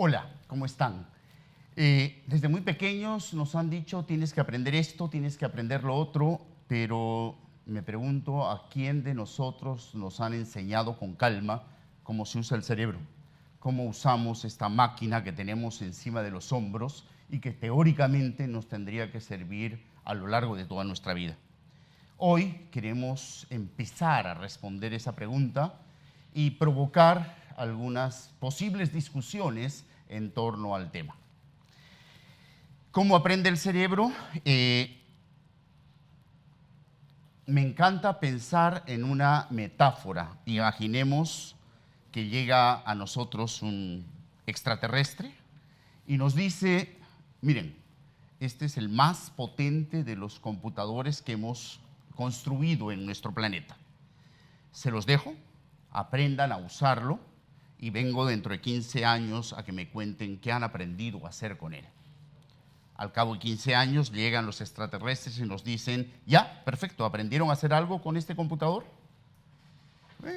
Hola, ¿cómo están? Desde muy pequeños nos han dicho tienes que aprender esto, tienes que aprender lo otro, pero me pregunto a quién de nosotros nos han enseñado con calma cómo se usa el cerebro, cómo usamos esta máquina que tenemos encima de los hombros y que teóricamente nos tendría que servir a lo largo de toda nuestra vida. Hoy queremos empezar a responder esa pregunta y provocar algunas posibles discusiones en torno al tema. ¿Cómo aprende el cerebro? Me encanta pensar en una metáfora. Imaginemos que llega a nosotros un extraterrestre y nos dice, miren, este es el más potente de los computadores que hemos construido en nuestro planeta. Se los dejo, aprendan a usarlo y vengo dentro de 15 años a que me cuenten qué han aprendido a hacer con él. Al cabo de 15 años llegan los extraterrestres y nos dicen, ya, perfecto, ¿aprendieron a hacer algo con este computador?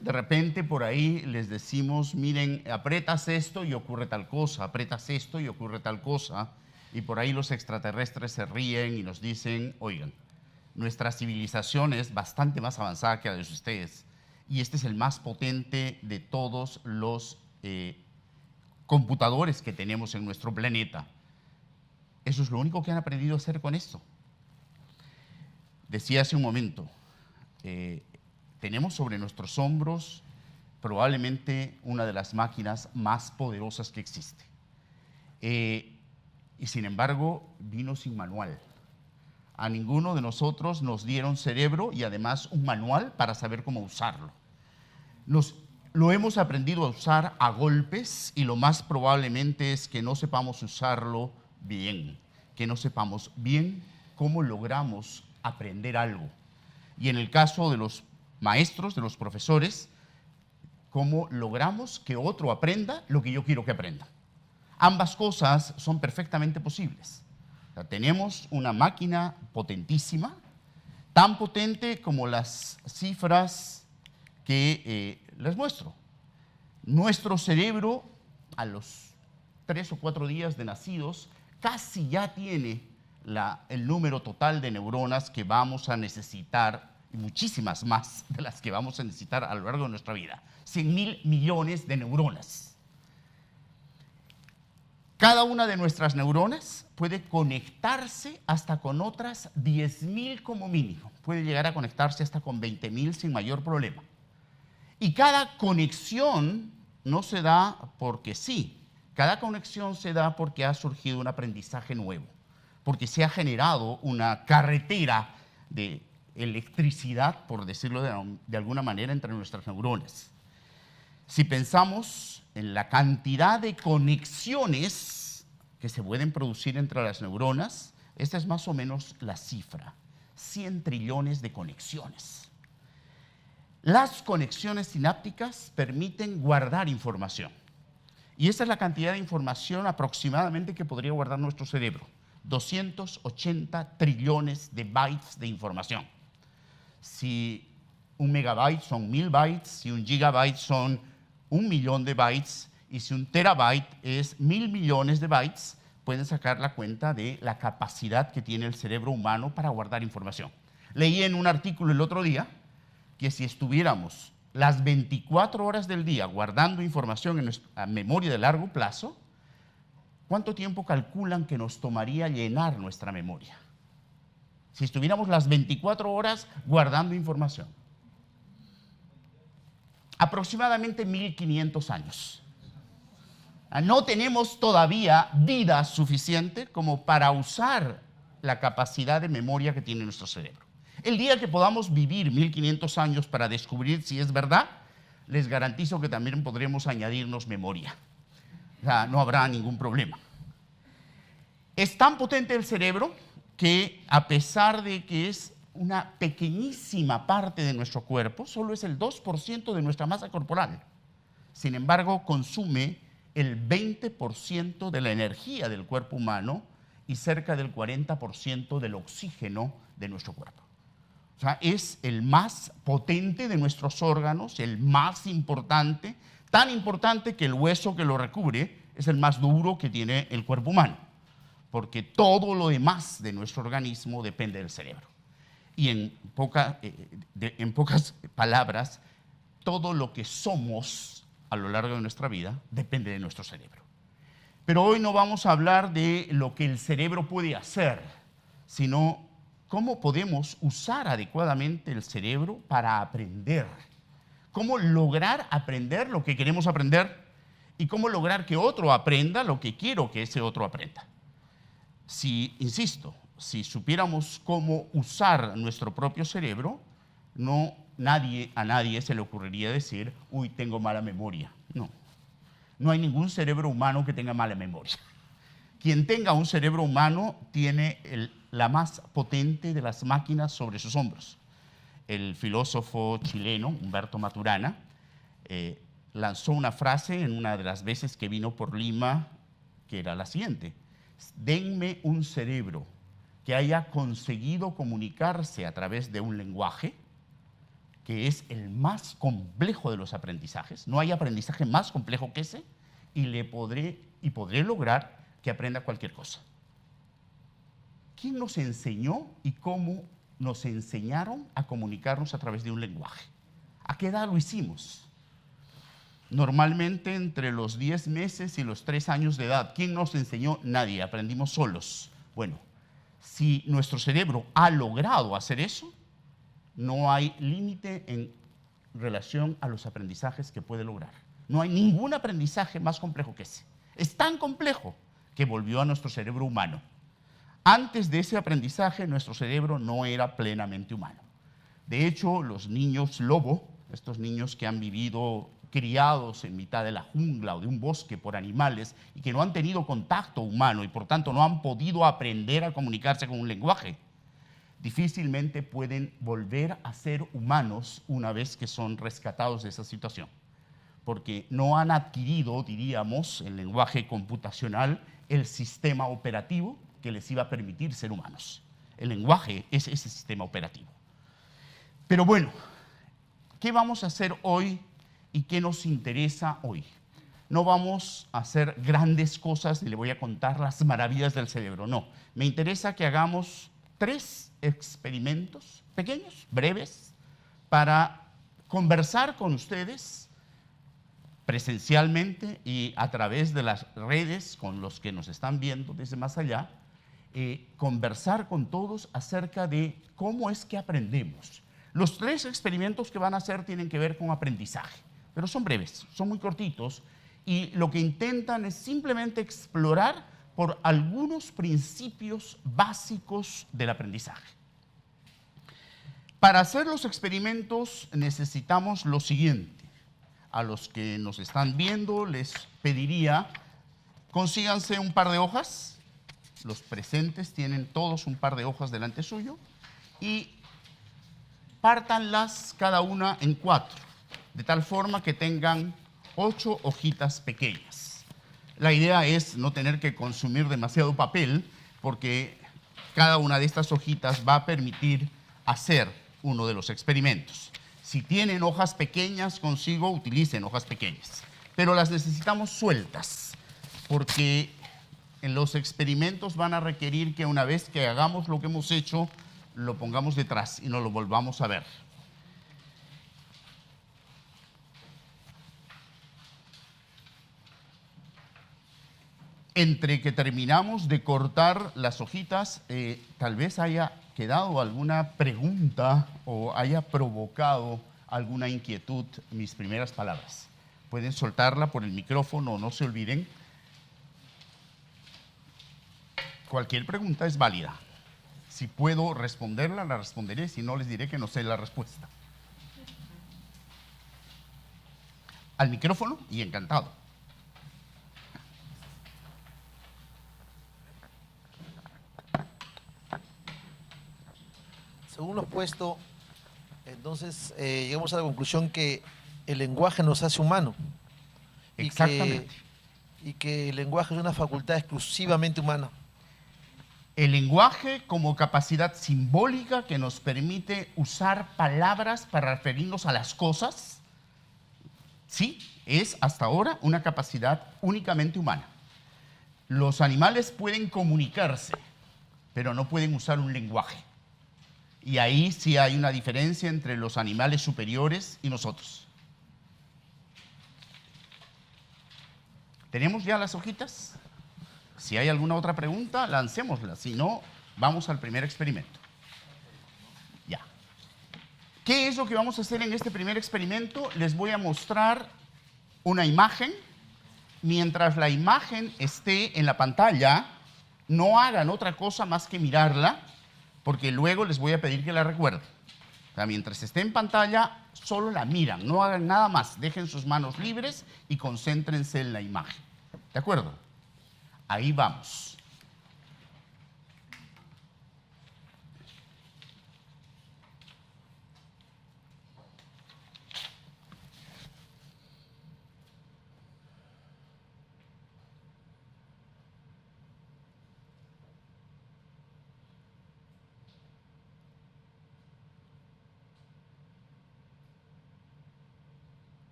De repente por ahí les decimos, miren, apretas esto y ocurre tal cosa, apretas esto y ocurre tal cosa. Y por ahí los extraterrestres se ríen y nos dicen, oigan, nuestra civilización es bastante más avanzada que la de ustedes. Y este es el más potente de todos los computadores que tenemos en nuestro planeta. Eso es lo único que han aprendido a hacer con esto. Decía hace un momento, tenemos sobre nuestros hombros probablemente una de las máquinas más poderosas que existe. Y sin embargo, vino sin manual. A ninguno de nosotros nos dieron cerebro y además un manual para saber cómo usarlo. Lo hemos aprendido a usar a golpes y lo más probablemente es que no sepamos usarlo bien, que no sepamos bien cómo logramos aprender algo. Y en el caso de los maestros, de los profesores, cómo logramos que otro aprenda lo que yo quiero que aprenda. Ambas cosas son perfectamente posibles. O sea, tenemos una máquina potentísima, tan potente como las cifras que les muestro. Nuestro cerebro, a los 3 o 4 días de nacidos, casi ya tiene el número total de neuronas que vamos a necesitar, y muchísimas más de las que vamos a necesitar a lo largo de nuestra vida. 100.000 millones de neuronas. Cada una de nuestras neuronas puede conectarse hasta con otras 10.000 como mínimo. Puede llegar a conectarse hasta con 20.000 sin mayor problema. Y cada conexión no se da porque sí. Cada conexión se da porque ha surgido un aprendizaje nuevo, porque se ha generado una carretera de electricidad, por decirlo de alguna manera, entre nuestras neuronas. Si pensamos en la cantidad de conexiones que se pueden producir entre las neuronas, esta es más o menos la cifra, 100 trillones de conexiones. Las conexiones sinápticas permiten guardar información. Y esa es la cantidad de información aproximadamente que podría guardar nuestro cerebro. 280 trillones de bytes de información. Si un megabyte son 1000 bytes, si un gigabyte son 1 millón de bytes, y si un terabyte es 1000 millones de bytes, pueden sacar la cuenta de la capacidad que tiene el cerebro humano para guardar información. Leí en un artículo el otro día que si estuviéramos las 24 horas del día guardando información en nuestra memoria de largo plazo, ¿cuánto tiempo calculan que nos tomaría llenar nuestra memoria? Si estuviéramos las 24 horas guardando información. Aproximadamente 1500 años. No tenemos todavía vida suficiente como para usar la capacidad de memoria que tiene nuestro cerebro. El día que podamos vivir 1500 años para descubrir si es verdad, les garantizo que también podremos añadirnos memoria. O sea, no habrá ningún problema. Es tan potente el cerebro que, a pesar de que es una pequeñísima parte de nuestro cuerpo, solo es el 2% de nuestra masa corporal. Sin embargo, consume el 20% de la energía del cuerpo humano y cerca del 40% del oxígeno de nuestro cuerpo. O sea, es el más potente de nuestros órganos, el más importante, tan importante que el hueso que lo recubre es el más duro que tiene el cuerpo humano, porque todo lo demás de nuestro organismo depende del cerebro. Y en pocas palabras, todo lo que somos a lo largo de nuestra vida depende de nuestro cerebro. Pero hoy no vamos a hablar de lo que el cerebro puede hacer, sino cómo podemos usar adecuadamente el cerebro para aprender. Cómo lograr aprender lo que queremos aprender y cómo lograr que otro aprenda lo que quiero que ese otro aprenda. Insisto, si supiéramos cómo usar nuestro propio cerebro, a nadie se le ocurriría decir, uy, tengo mala memoria. No hay ningún cerebro humano que tenga mala memoria. Quien tenga un cerebro humano tiene la más potente de las máquinas sobre sus hombros. El filósofo chileno, Humberto Maturana, lanzó una frase en una de las veces que vino por Lima, que era la siguiente: denme un cerebro que haya conseguido comunicarse a través de un lenguaje, que es el más complejo de los aprendizajes. No hay aprendizaje más complejo que ese, y podré lograr que aprenda cualquier cosa. ¿Quién nos enseñó y cómo nos enseñaron a comunicarnos a través de un lenguaje? ¿A qué edad lo hicimos? Normalmente entre los 10 meses y los 3 años de edad. ¿Quién nos enseñó? Nadie, aprendimos solos. Bueno, si nuestro cerebro ha logrado hacer eso, no hay límite en relación a los aprendizajes que puede lograr. No hay ningún aprendizaje más complejo que ese. Es tan complejo que volvió a nuestro cerebro humano. Antes de ese aprendizaje, nuestro cerebro no era plenamente humano. De hecho, los niños lobo, estos niños que han vivido criados en mitad de la jungla o de un bosque por animales y que no han tenido contacto humano y por tanto no han podido aprender a comunicarse con un lenguaje, difícilmente pueden volver a ser humanos una vez que son rescatados de esa situación, porque no han adquirido, diríamos, el lenguaje computacional, el sistema operativo que les iba a permitir ser humanos. El lenguaje es ese sistema operativo. Pero bueno, ¿qué vamos a hacer hoy y qué nos interesa hoy? No vamos a hacer grandes cosas ni le voy a contar las maravillas del cerebro, no. Me interesa que hagamos 3 experimentos pequeños, breves, para conversar con ustedes presencialmente y a través de las redes con los que nos están viendo desde más allá, conversar con todos acerca de cómo es que aprendemos. Los 3 experimentos que van a hacer tienen que ver con aprendizaje, pero son breves, son muy cortitos y lo que intentan es simplemente explorar por algunos principios básicos del aprendizaje. Para hacer los experimentos necesitamos lo siguiente. A los que nos están viendo les pediría, consíganse un par de hojas. Los presentes tienen todos un par de hojas delante suyo y pártanlas cada una en 4, de tal forma que tengan 8 hojitas pequeñas. La idea es no tener que consumir demasiado papel, porque cada una de estas hojitas va a permitir hacer uno de los experimentos. Si tienen hojas pequeñas consigo, utilicen hojas pequeñas, pero las necesitamos sueltas, porque en los experimentos van a requerir que una vez que hagamos lo que hemos hecho, lo pongamos detrás y no lo volvamos a ver. Entre que terminamos de cortar las hojitas, tal vez haya quedado alguna pregunta o haya provocado alguna inquietud mis primeras palabras. Pueden soltarla por el micrófono, no se olviden. Cualquier pregunta es válida. Si puedo responderla, la responderé. Si no, les diré que no sé la respuesta. Al micrófono y encantado. Según lo expuesto, entonces llegamos a la conclusión que el lenguaje nos hace humanos. Exactamente. Y que el lenguaje es una facultad exclusivamente humana. El lenguaje como capacidad simbólica que nos permite usar palabras para referirnos a las cosas Sí, es hasta ahora una capacidad únicamente humana. Los animales pueden comunicarse, pero no pueden usar un lenguaje. Y ahí sí hay una diferencia entre los animales superiores y nosotros. ¿Tenemos ya las hojitas? Si hay alguna otra pregunta, lancémosla. Si no, vamos al primer experimento. Ya. ¿Qué es lo que vamos a hacer en este primer experimento? Les voy a mostrar una imagen. Mientras la imagen esté en la pantalla, no hagan otra cosa más que mirarla, porque luego les voy a pedir que la recuerden. O sea, mientras esté en pantalla, solo la miran, no hagan nada más. Dejen sus manos libres y concéntrense en la imagen. ¿De acuerdo? Ahí vamos.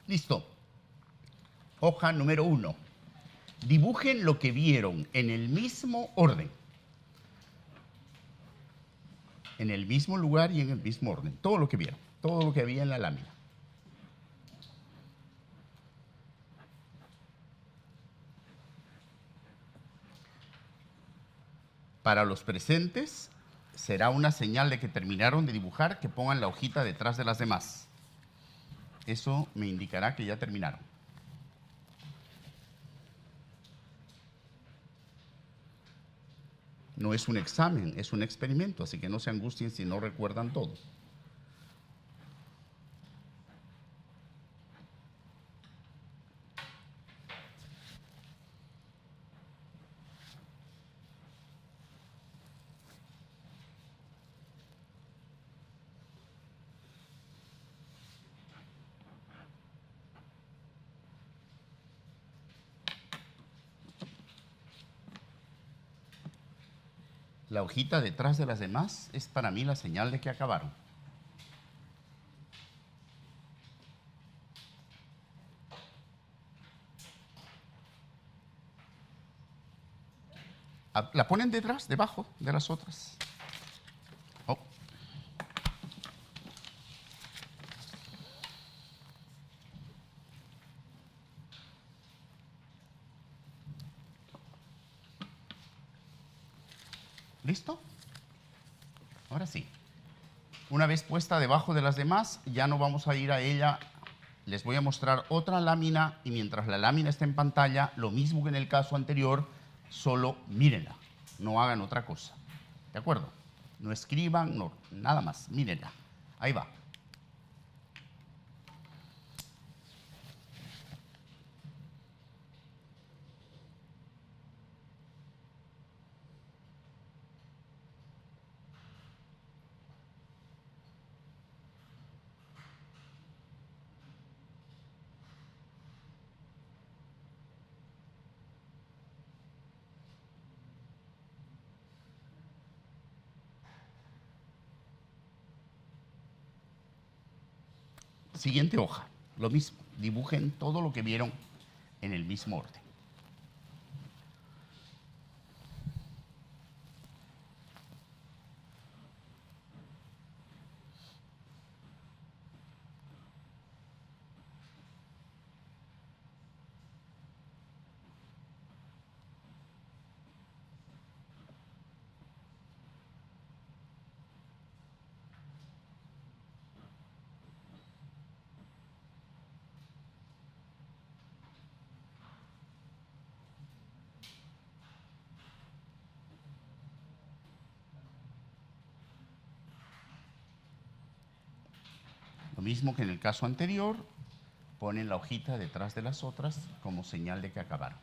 Listo. Hoja número 1. Dibujen lo que vieron en el mismo orden. En el mismo lugar y en el mismo orden. Todo lo que vieron. Todo lo que había en la lámina. Para los presentes, será una señal de que terminaron de dibujar que pongan la hojita detrás de las demás. Eso me indicará que ya terminaron. No es un examen, es un experimento, así que no se angustien si no recuerdan todo. La hojita detrás de las demás es para mí la señal de que acabaron. La ponen detrás, debajo de las otras. Oh. ¿Listo? Ahora sí. Una vez puesta debajo de las demás, ya no vamos a ir a ella. Les voy a mostrar otra lámina y mientras la lámina está en pantalla, lo mismo que en el caso anterior, solo mírenla, no hagan otra cosa. ¿De acuerdo? No escriban, no, nada más, mírenla. Ahí va. Siguiente hoja, lo mismo, dibujen todo lo que vieron en el mismo orden. Lo mismo que en el caso anterior, ponen la hojita detrás de las otras como señal de que acabaron.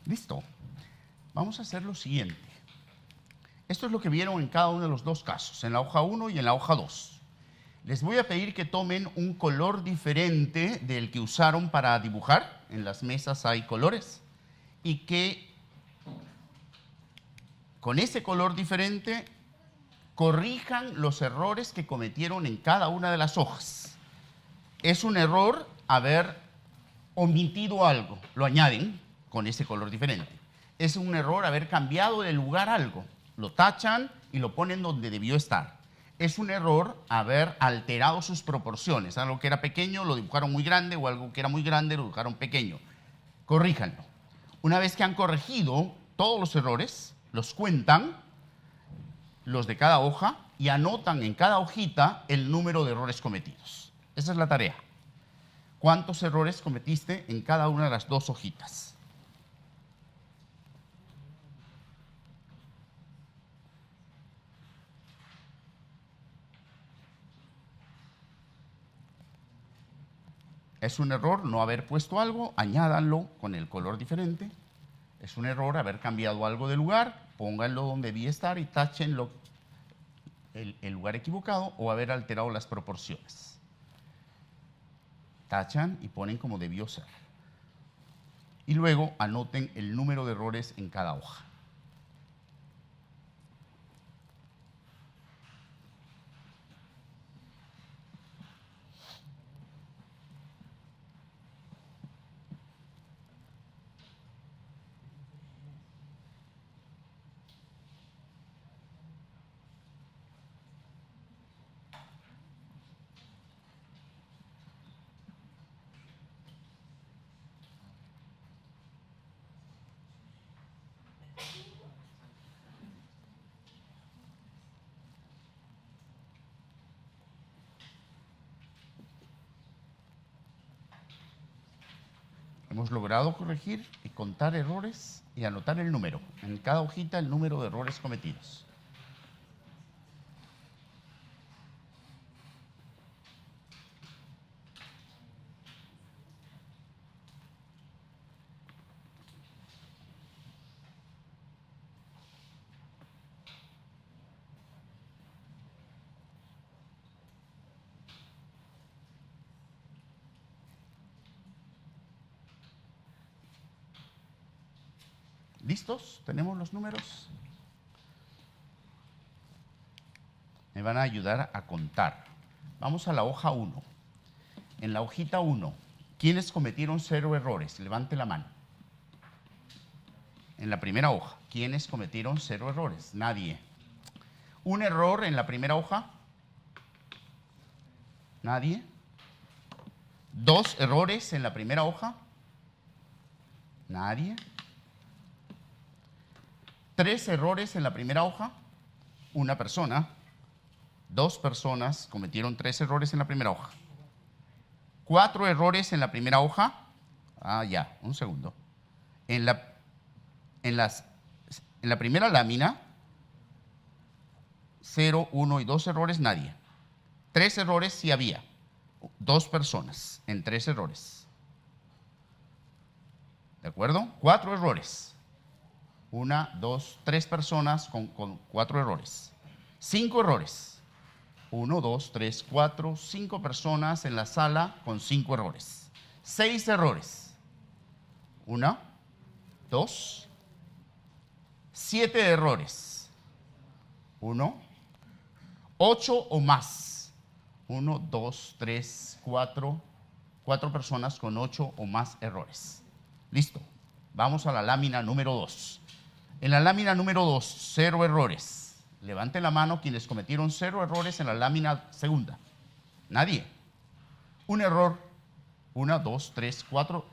Listo. Vamos a hacer lo siguiente. Esto es lo que vieron en cada uno de los dos casos, en la hoja 1 y en la hoja 2. Les voy a pedir que tomen un color diferente del que usaron para dibujar. En las mesas hay colores. Y que con ese color diferente corrijan los errores que cometieron en cada una de las hojas. Es un error haber omitido algo, lo añaden con ese color diferente. Es un error haber cambiado de lugar algo, lo tachan y lo ponen donde debió estar. Es un error haber alterado sus proporciones, algo que era pequeño lo dibujaron muy grande o algo que era muy grande lo dibujaron pequeño. Corríjanlo. Una vez que han corregido todos los errores, los cuentan, los de cada hoja, y anotan en cada hojita el número de errores cometidos. Esa es la tarea. ¿Cuántos errores cometiste en cada una de las dos hojitas? Es un error no haber puesto algo, añádanlo con el color diferente. Es un error haber cambiado algo de lugar, pónganlo donde debía estar y táchenlo el lugar equivocado o haber alterado las proporciones. Tachan y ponen como debió ser. Y luego anoten el número de errores en cada hoja. Hemos logrado corregir y contar errores y anotar el número. En cada hojita el número de errores cometidos. ¿Listos? ¿Tenemos los números? Me van a ayudar a contar. Vamos a la hoja 1. En la hojita 1, ¿quiénes cometieron 0 errores? Levante la mano. En la primera hoja, ¿quiénes cometieron 0 errores? Nadie. ¿Un error en la primera hoja? Nadie. 2 errores en la primera hoja? Nadie. 3 errores en la primera hoja, una persona. 2 personas cometieron 3 errores en la primera hoja. 4 errores en la primera hoja. Ya, un segundo. En la primera lámina, 0, 1 y 2 errores, nadie. 3 errores sí había. 2 personas en 3 errores. ¿De acuerdo? 4 errores. 1, 2, 3 personas con 4 errores. 5 errores. 1, 2, 3, 4, 5 personas en la sala con 5 errores. 6 errores. 1, 2, 7 errores. 1, 8 o más. 1, 2, 3, 4. 4 personas con 8 o más errores. Listo. Vamos a la lámina número 2. En la lámina número 2, 0 errores. Levanten la mano quienes cometieron 0 errores en la lámina segunda. Nadie. Un error. 1, 2, 3, 4.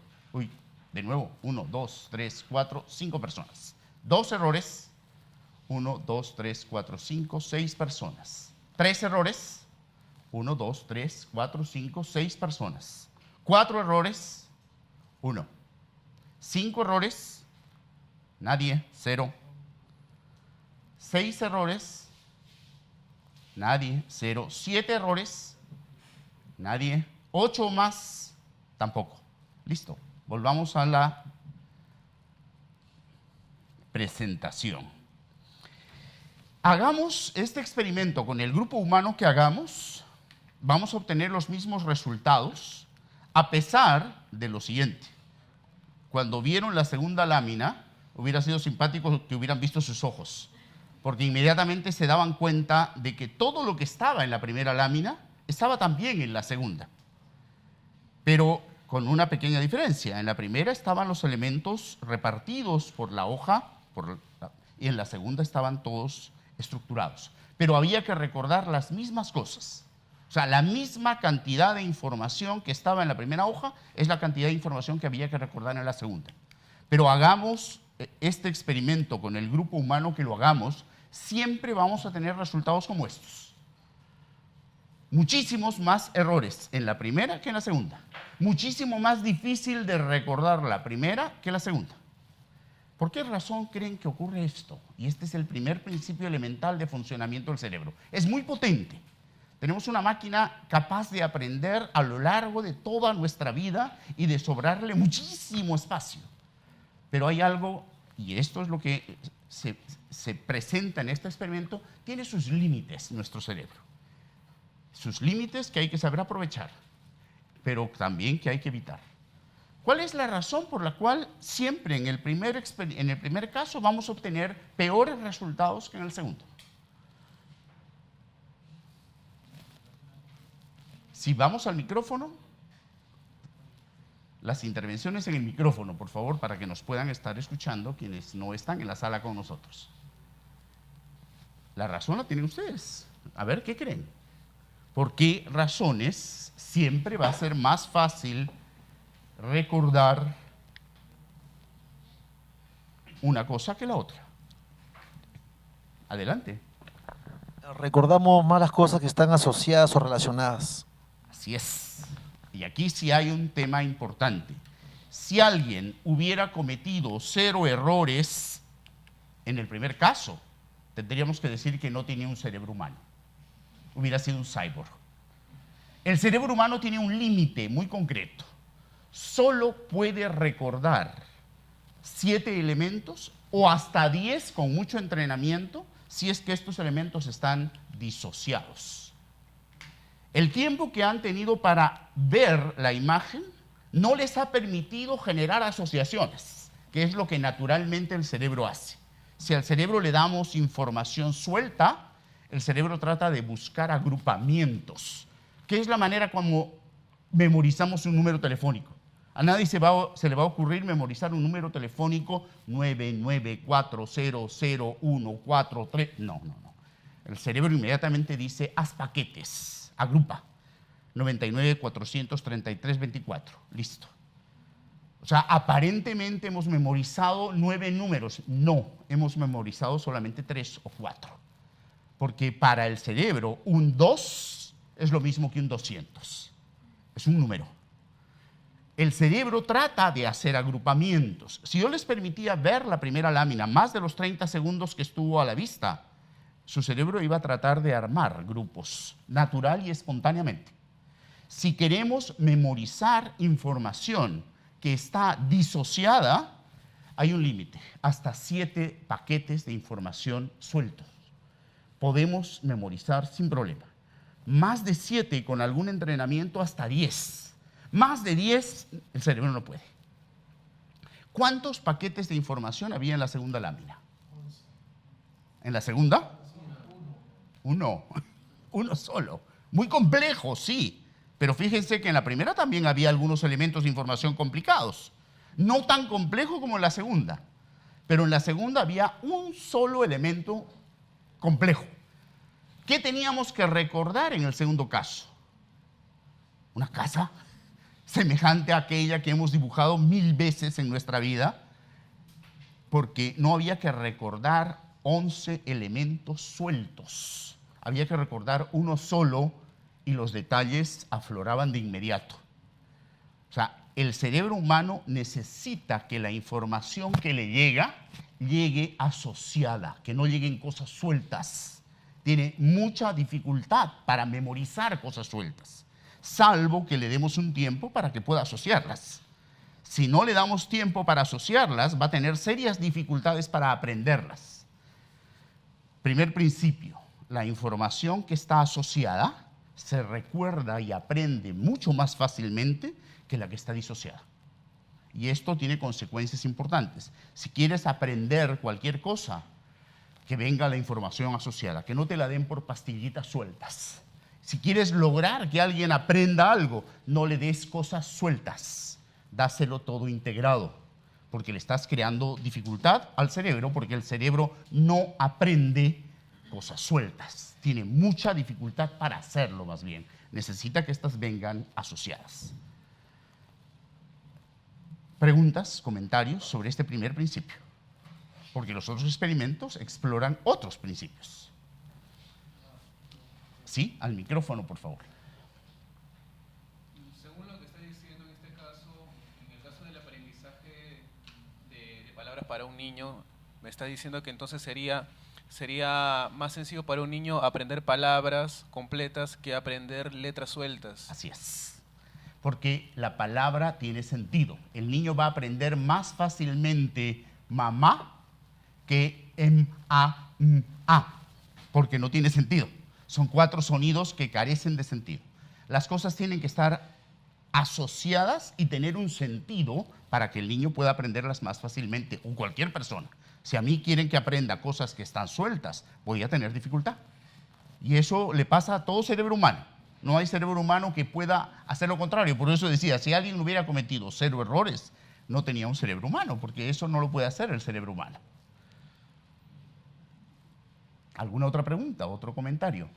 De nuevo. 1, 2, 3, 4, 5 personas. 2 errores. 1, 2, 3, 4, 5, 6 personas. 3 errores. 1, 2, 3, 4, 5, 6 personas. 4 errores. 1. 5 errores. Nadie, 0. 6 errores. Nadie, 0. 7 errores. Nadie. 8 o más. Tampoco. Listo. Volvamos a la presentación. Hagamos este experimento con el grupo humano que hagamos, vamos a obtener los mismos resultados, a pesar de lo siguiente. Cuando vieron la segunda lámina, hubiera sido simpático que hubieran visto sus ojos, porque inmediatamente se daban cuenta de que todo lo que estaba en la primera lámina estaba también en la segunda. Pero con una pequeña diferencia. En la primera estaban los elementos repartidos por la hoja y en la segunda estaban todos estructurados. Pero había que recordar las mismas cosas. O sea, la misma cantidad de información que estaba en la primera hoja es la cantidad de información que había que recordar en la segunda. Pero hagamos este experimento con el grupo humano que lo hagamos, siempre vamos a tener resultados como estos. Muchísimos más errores en la primera que en la segunda. Muchísimo más difícil de recordar la primera que la segunda. ¿Por qué razón creen que ocurre esto? Y este es el primer principio elemental de funcionamiento del cerebro. Es muy potente. Tenemos una máquina capaz de aprender a lo largo de toda nuestra vida y de sobrarle muchísimo espacio. Pero hay algo, y esto es lo que se presenta en este experimento, tiene sus límites nuestro cerebro. Sus límites que hay que saber aprovechar, pero también que hay que evitar. ¿Cuál es la razón por la cual siempre en el primer caso vamos a obtener peores resultados que en el segundo? Si vamos al micrófono, las intervenciones en el micrófono, por favor, para que nos puedan estar escuchando quienes no están en la sala con nosotros. La razón la tienen ustedes. A ver, ¿qué creen? ¿Por qué razones siempre va a ser más fácil recordar una cosa que la otra? Adelante. Recordamos más las cosas que están asociadas o relacionadas. Así es. Y aquí sí hay un tema importante. Si alguien hubiera cometido 0 errores en el primer caso, tendríamos que decir que no tenía un cerebro humano. Hubiera sido un cyborg. El cerebro humano tiene un límite muy concreto. Solo puede recordar 7 elementos o hasta 10 con mucho entrenamiento si es que estos elementos están disociados. El tiempo que han tenido para ver la imagen no les ha permitido generar asociaciones, que es lo que naturalmente el cerebro hace. Si al cerebro le damos información suelta, el cerebro trata de buscar agrupamientos, que es la manera como memorizamos un número telefónico. A nadie se le va a ocurrir memorizar un número telefónico 994001443. No. El cerebro inmediatamente dice, haz paquetes. Agrupa 99-433-24, listo. O sea, aparentemente hemos memorizado 9 números. No, hemos memorizado solamente 3 o 4. Porque para el cerebro un 2 es lo mismo que un 200. Es un número. El cerebro trata de hacer agrupamientos. Si yo les permitía ver la primera lámina más de los 30 segundos que estuvo a la vista, su cerebro iba a tratar de armar grupos, natural y espontáneamente. Si queremos memorizar información que está disociada, hay un límite, hasta 7 paquetes de información sueltos. Podemos memorizar sin problema. Más de 7 con algún entrenamiento, hasta 10. Más de 10, el cerebro no puede. ¿Cuántos paquetes de información había en la segunda lámina? ¿En la segunda? Uno solo. Muy complejo, sí. Pero fíjense que en la primera también había algunos elementos de información complicados. No tan complejo como en la segunda. Pero en la segunda había un solo elemento complejo. ¿Qué teníamos que recordar en el segundo caso? Una casa semejante a aquella que hemos dibujado 1000 veces en nuestra vida, porque no había que recordar 11 elementos sueltos. Había que recordar uno solo y los detalles afloraban de inmediato. O sea, el cerebro humano necesita que la información que le llega llegue asociada, que no lleguen cosas sueltas. Tiene mucha dificultad para memorizar cosas sueltas, salvo que le demos un tiempo para que pueda asociarlas. Si no le damos tiempo para asociarlas, va a tener serias dificultades para aprenderlas. Primer principio, la información que está asociada se recuerda y aprende mucho más fácilmente que la que está disociada. Y esto tiene consecuencias importantes. Si quieres aprender cualquier cosa, que venga la información asociada, que no te la den por pastillitas sueltas. Si quieres lograr que alguien aprenda algo, no le des cosas sueltas, dáselo todo integrado, porque le estás creando dificultad al cerebro, porque el cerebro no aprende cosas sueltas, tiene mucha dificultad para hacerlo más bien, necesita que estas vengan asociadas. Preguntas, comentarios sobre este primer principio, porque los otros experimentos exploran otros principios. Sí, al micrófono, por favor. Según lo que está diciendo en este caso, en el caso del aprendizaje de palabras para un niño, me está diciendo que entonces sería más sencillo para un niño aprender palabras completas que aprender letras sueltas. Así es, porque la palabra tiene sentido. El niño va a aprender más fácilmente mamá que a, porque no tiene sentido. Son 4 sonidos que carecen de sentido. Las cosas tienen que estar asociadas y tener un sentido para que el niño pueda aprenderlas más fácilmente, o cualquier persona. Si a mí quieren que aprenda cosas que están sueltas, voy a tener dificultad. Y eso le pasa a todo cerebro humano. No hay cerebro humano que pueda hacer lo contrario. Por eso decía, si alguien hubiera cometido 0 errores, no tenía un cerebro humano, porque eso no lo puede hacer el cerebro humano. ¿Alguna otra pregunta, otro comentario?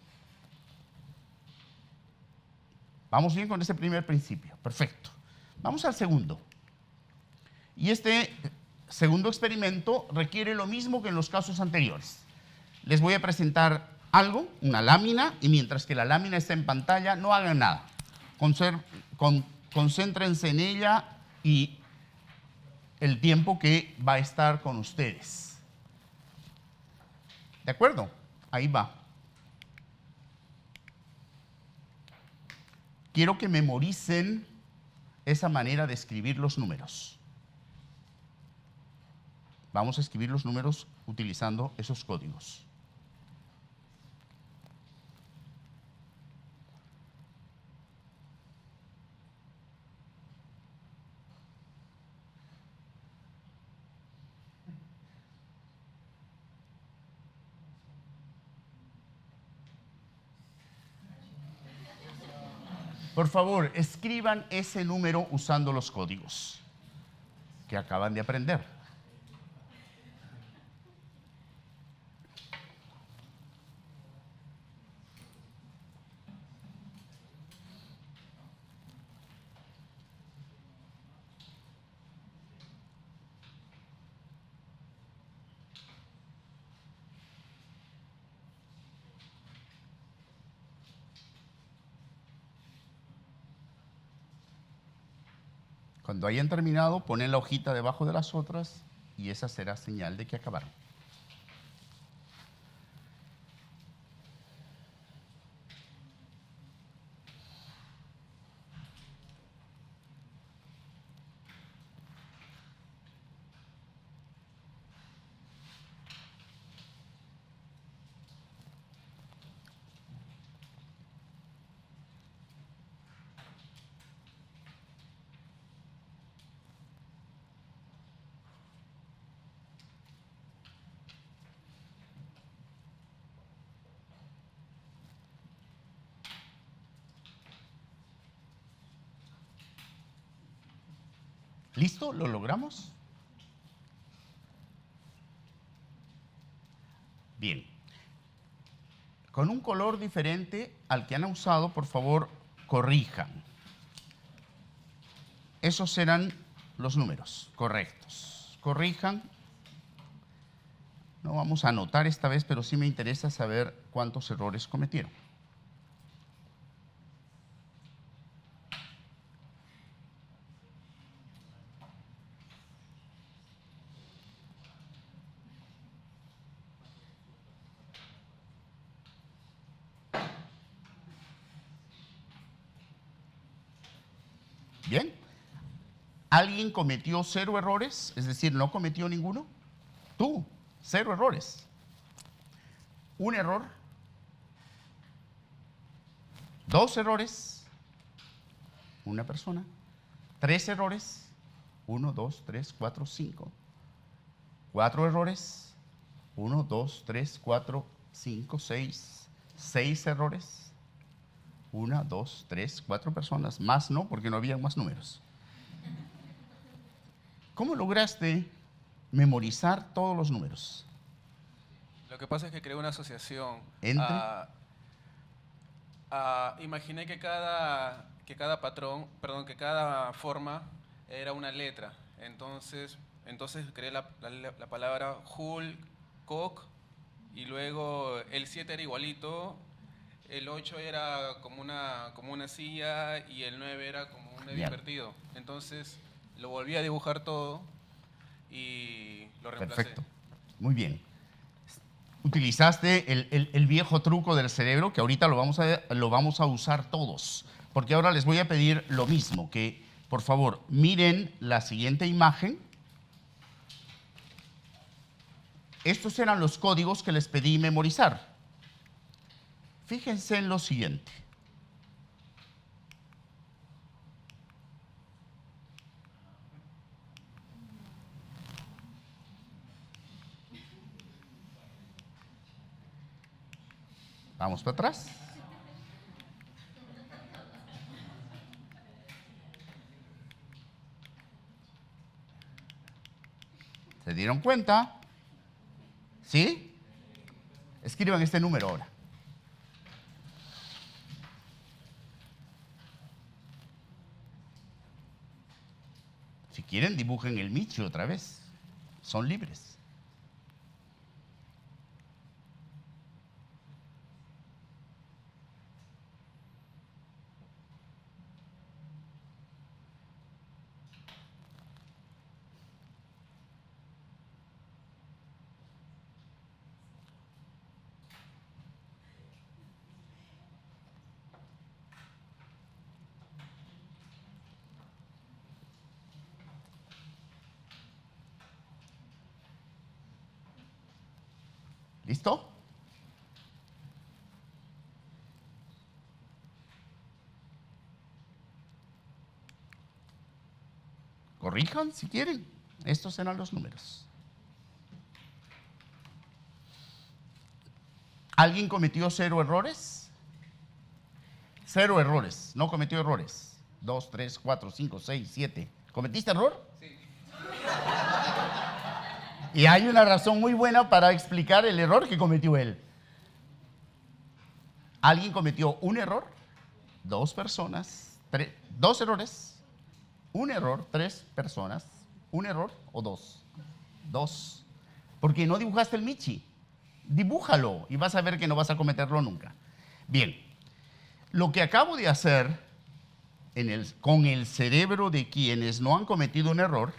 Vamos bien con ese primer principio. Perfecto. Vamos al segundo. Y este segundo experimento requiere lo mismo que en los casos anteriores. Les voy a presentar algo, una lámina, y mientras que la lámina está en pantalla, no hagan nada. Concéntrense en ella y el tiempo que va a estar con ustedes. ¿De acuerdo? Ahí va. Quiero que memoricen esa manera de escribir los números. Vamos a escribir los números utilizando esos códigos. Por favor, escriban ese número usando los códigos que acaban de aprender. Cuando hayan terminado, ponen la hojita debajo de las otras y esa será señal de que acabaron. ¿Listo? ¿Lo logramos? Bien. Con un color diferente al que han usado, por favor, corrijan. Esos serán los números correctos. Corrijan. No vamos a anotar esta vez, pero sí me interesa saber cuántos errores cometieron. Bien. ¿Alguien cometió 0 errores? Es decir, ¿no cometió ninguno? Tú, 0 errores. Un error. 2 errores. Una persona. 3 errores. 1, 2, 3, 4, 5. 4 errores. 1, 2, 3, 4, 5, 6. 6 errores. 1, 2, 3, 4 personas. Más no, porque no había más números. ¿Cómo lograste memorizar todos los números? Lo que pasa es que creé una asociación. ¿Entre? Imaginé que cada patrón, perdón, que cada forma era una letra. Entonces creé la palabra Hulk, Cock, y luego el 7 era igualito, el 8 era como una silla y el 9 era como un medio invertido. Entonces lo volví a dibujar todo y lo reemplacé. Perfecto. Muy bien. Utilizaste el viejo truco del cerebro que ahorita lo vamos a usar todos. Porque ahora les voy a pedir lo mismo, que por favor miren la siguiente imagen. Estos eran los códigos que les pedí memorizar. Fíjense en lo siguiente. Vamos para atrás. ¿Se dieron cuenta? ¿Sí? Escriban este número ahora. Si quieren, dibujen el Michi otra vez. Son libres. ¿Listo? Corrijan si quieren. Estos serán los números. ¿Alguien cometió 0 errores? 0 errores. No cometió errores. 2, 3, 4, 5, 6, 7. ¿Cometiste error? Sí. Y hay una razón muy buena para explicar el error que cometió él. ¿Alguien cometió un error? 2 personas. 2 errores. Un error, 3 personas. ¿Un error o 2? 2. Porque no dibujaste el Michi. Dibújalo y vas a ver que no vas a cometerlo nunca. Bien, lo que acabo de hacer con el cerebro de quienes no han cometido un error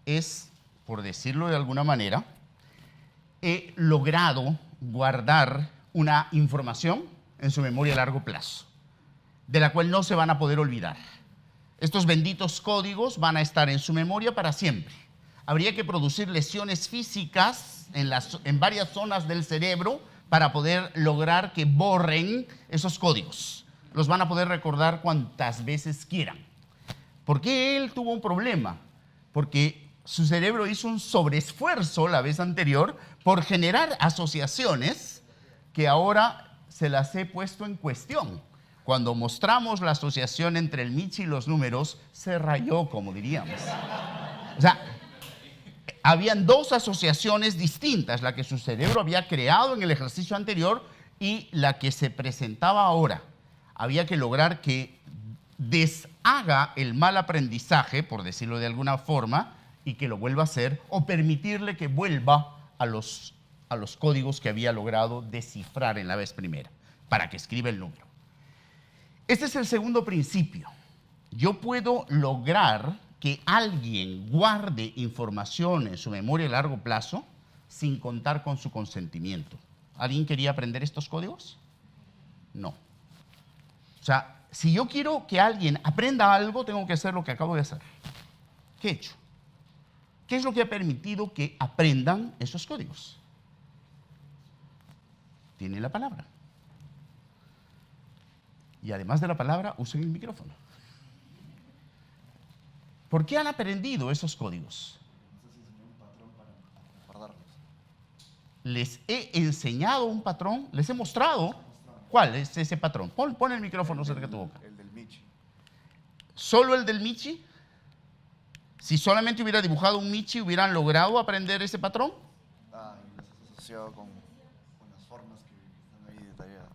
es, por decirlo de alguna manera, he logrado guardar una información en su memoria a largo plazo, de la cual no se van a poder olvidar. Estos benditos códigos van a estar en su memoria para siempre. Habría que producir lesiones físicas en varias zonas del cerebro para poder lograr que borren esos códigos. Los van a poder recordar cuantas veces quieran. ¿Por qué él tuvo un problema? Porque su cerebro hizo un sobreesfuerzo la vez anterior por generar asociaciones que ahora se las he puesto en cuestión. Cuando mostramos la asociación entre el Michi y los números, se rayó, como diríamos. O sea, habían 2 asociaciones distintas, la que su cerebro había creado en el ejercicio anterior y la que se presentaba ahora. Había que lograr que deshaga el mal aprendizaje, por decirlo de alguna forma, y que lo vuelva a hacer, o permitirle que vuelva a los códigos que había logrado descifrar en la vez primera, para que escriba el número. Este es el segundo principio. Yo puedo lograr que alguien guarde información en su memoria a largo plazo sin contar con su consentimiento. ¿Alguien quería aprender estos códigos? No. O sea, si yo quiero que alguien aprenda algo, tengo que hacer lo que acabo de hacer. ¿Qué he hecho? ¿Qué es lo que ha permitido que aprendan esos códigos? Tienen la palabra. Y además de la palabra, usen el micrófono. ¿Por qué han aprendido esos códigos? Les he enseñado un patrón, les he mostrado cuál es ese patrón. Pon el micrófono cerca de tu boca. El del Michi. ¿Solo el del Michi? Si solamente hubiera dibujado un Michi, ¿hubieran logrado aprender ese patrón? Ah, y las has asociado con las formas que están ahí detalladas.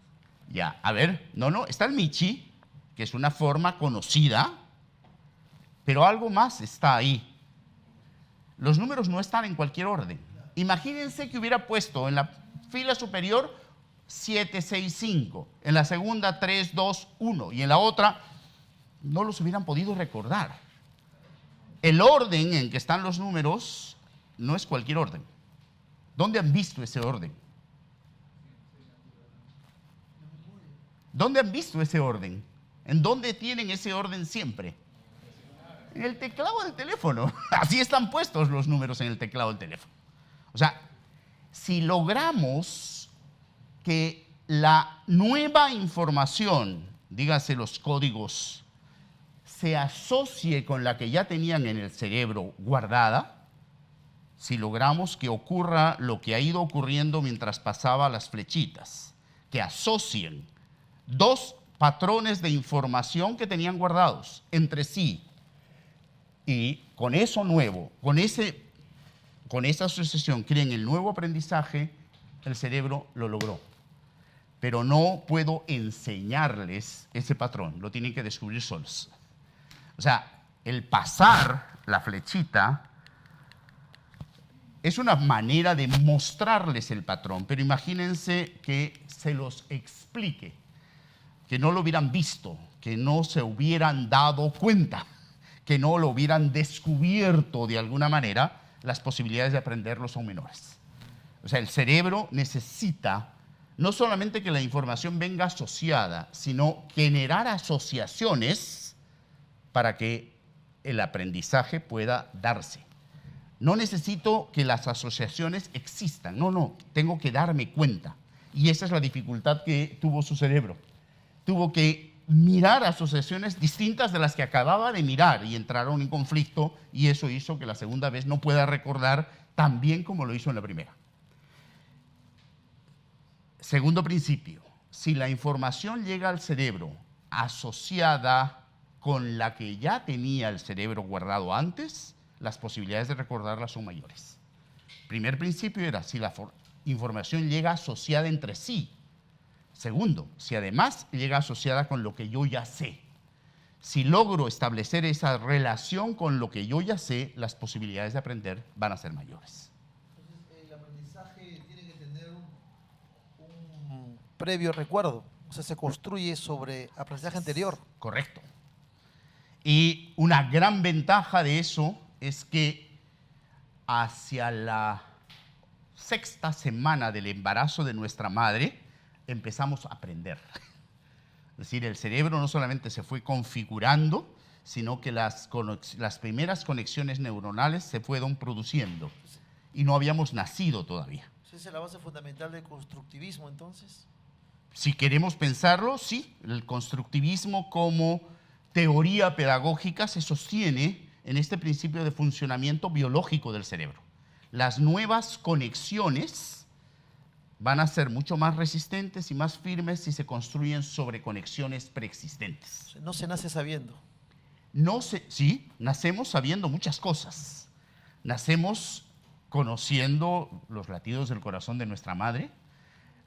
Ya, a ver, no, está el Michi, que es una forma conocida, pero algo más está ahí. Los números no están en cualquier orden. Imagínense que hubiera puesto en la fila superior 7, 6, 5, en la segunda 3, 2, 1 y en la otra no los hubieran podido recordar. El orden en que están los números no es cualquier orden. ¿Dónde han visto ese orden? ¿Dónde han visto ese orden? ¿En dónde tienen ese orden siempre? En el teclado del teléfono. Así están puestos los números en el teclado del teléfono. O sea, si logramos que la nueva información, dígase los códigos, se asocie con la que ya tenían en el cerebro guardada, si logramos que ocurra lo que ha ido ocurriendo mientras pasaba las flechitas, que asocien dos patrones de información que tenían guardados entre sí, y con eso nuevo, con esa asociación creen el nuevo aprendizaje, el cerebro lo logró. Pero no puedo enseñarles ese patrón, lo tienen que descubrir solos. O sea, el pasar la flechita es una manera de mostrarles el patrón, pero imagínense que se los explique, que no lo hubieran visto, que no se hubieran dado cuenta, que no lo hubieran descubierto de alguna manera, las posibilidades de aprenderlo son menores. O sea, el cerebro necesita no solamente que la información venga asociada, sino generar asociaciones para que el aprendizaje pueda darse. No necesito que las asociaciones existan, no, tengo que darme cuenta. Y esa es la dificultad que tuvo su cerebro. Tuvo que mirar asociaciones distintas de las que acababa de mirar y entraron en conflicto, y eso hizo que la segunda vez no pueda recordar tan bien como lo hizo en la primera. Segundo principio, si la información llega al cerebro asociada con la que ya tenía el cerebro guardado antes, las posibilidades de recordarla son mayores. Primer principio era si la información llega asociada entre sí. Segundo, si además llega asociada con lo que yo ya sé. Si logro establecer esa relación con lo que yo ya sé, las posibilidades de aprender van a ser mayores. Entonces, el aprendizaje tiene que tener un previo recuerdo. O sea, se construye sobre aprendizaje anterior. Correcto. Y una gran ventaja de eso es que hacia la 6ª semana del embarazo de nuestra madre empezamos a aprender. Es decir, el cerebro no solamente se fue configurando, sino que las primeras conexiones neuronales se fueron produciendo y no habíamos nacido todavía. ¿Esa es la base fundamental del constructivismo, entonces? Si queremos pensarlo, sí, el constructivismo como teoría pedagógica se sostiene en este principio de funcionamiento biológico del cerebro. Las nuevas conexiones van a ser mucho más resistentes y más firmes si se construyen sobre conexiones preexistentes. No se nace sabiendo. Sí, nacemos sabiendo muchas cosas. Nacemos conociendo los latidos del corazón de nuestra madre.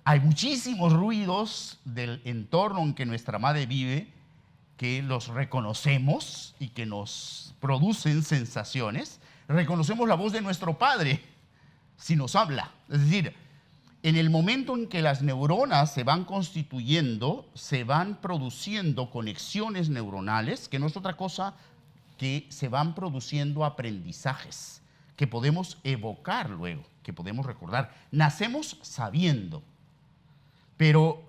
Hay muchísimos ruidos del entorno en que nuestra madre vive que los reconocemos y que nos producen sensaciones. Reconocemos la voz de nuestro padre si nos habla. Es decir, en el momento en que las neuronas se van constituyendo, se van produciendo conexiones neuronales, que no es otra cosa que se van produciendo aprendizajes que podemos evocar luego, que podemos recordar. Nacemos sabiendo, pero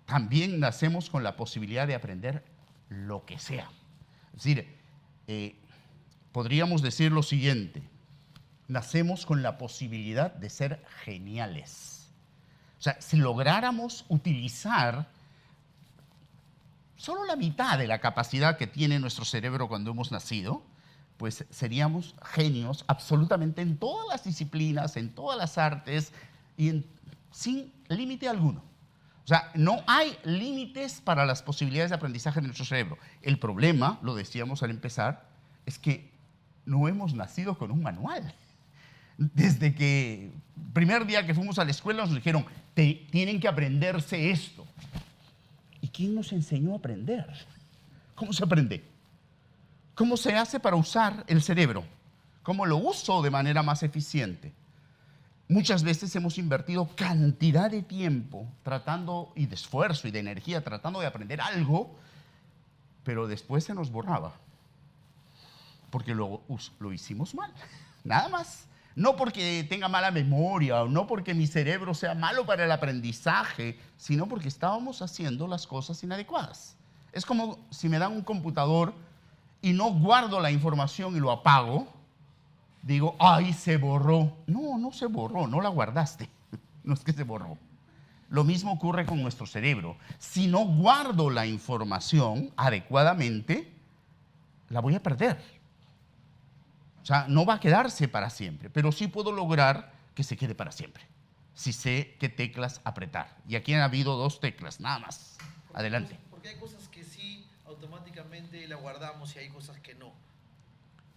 también nacemos con la posibilidad de aprender lo que sea. Es decir, podríamos decir lo siguiente: nacemos con la posibilidad de ser geniales. O sea, si lográramos utilizar solo la mitad de la capacidad que tiene nuestro cerebro cuando hemos nacido, pues seríamos genios absolutamente en todas las disciplinas, en todas las artes y sin límite alguno. O sea, no hay límites para las posibilidades de aprendizaje de nuestro cerebro. El problema, lo decíamos al empezar, es que no hemos nacido con un manual. Desde que el primer día que fuimos a la escuela nos dijeron, tienen que aprenderse esto. ¿Y quién nos enseñó a aprender? ¿Cómo se aprende? ¿Cómo se hace para usar el cerebro? ¿Cómo lo uso de manera más eficiente? Muchas veces hemos invertido cantidad de tiempo tratando, y de esfuerzo y de energía, tratando de aprender algo, pero después se nos borraba. Porque lo hicimos mal, nada más. No porque tenga mala memoria, o no porque mi cerebro sea malo para el aprendizaje, sino porque estábamos haciendo las cosas inadecuadas. Es como si me dan un computador y no guardo la información y lo apago, digo, ¡ay, se borró! No, no se borró, no la guardaste. No es que se borró. Lo mismo ocurre con nuestro cerebro. Si no guardo la información adecuadamente, la voy a perder. O sea, no va a quedarse para siempre, pero sí puedo lograr que se quede para siempre, si sé qué teclas apretar. Y aquí han habido 2 teclas, nada más. Adelante. Porque hay cosas que sí automáticamente la guardamos y hay cosas que no.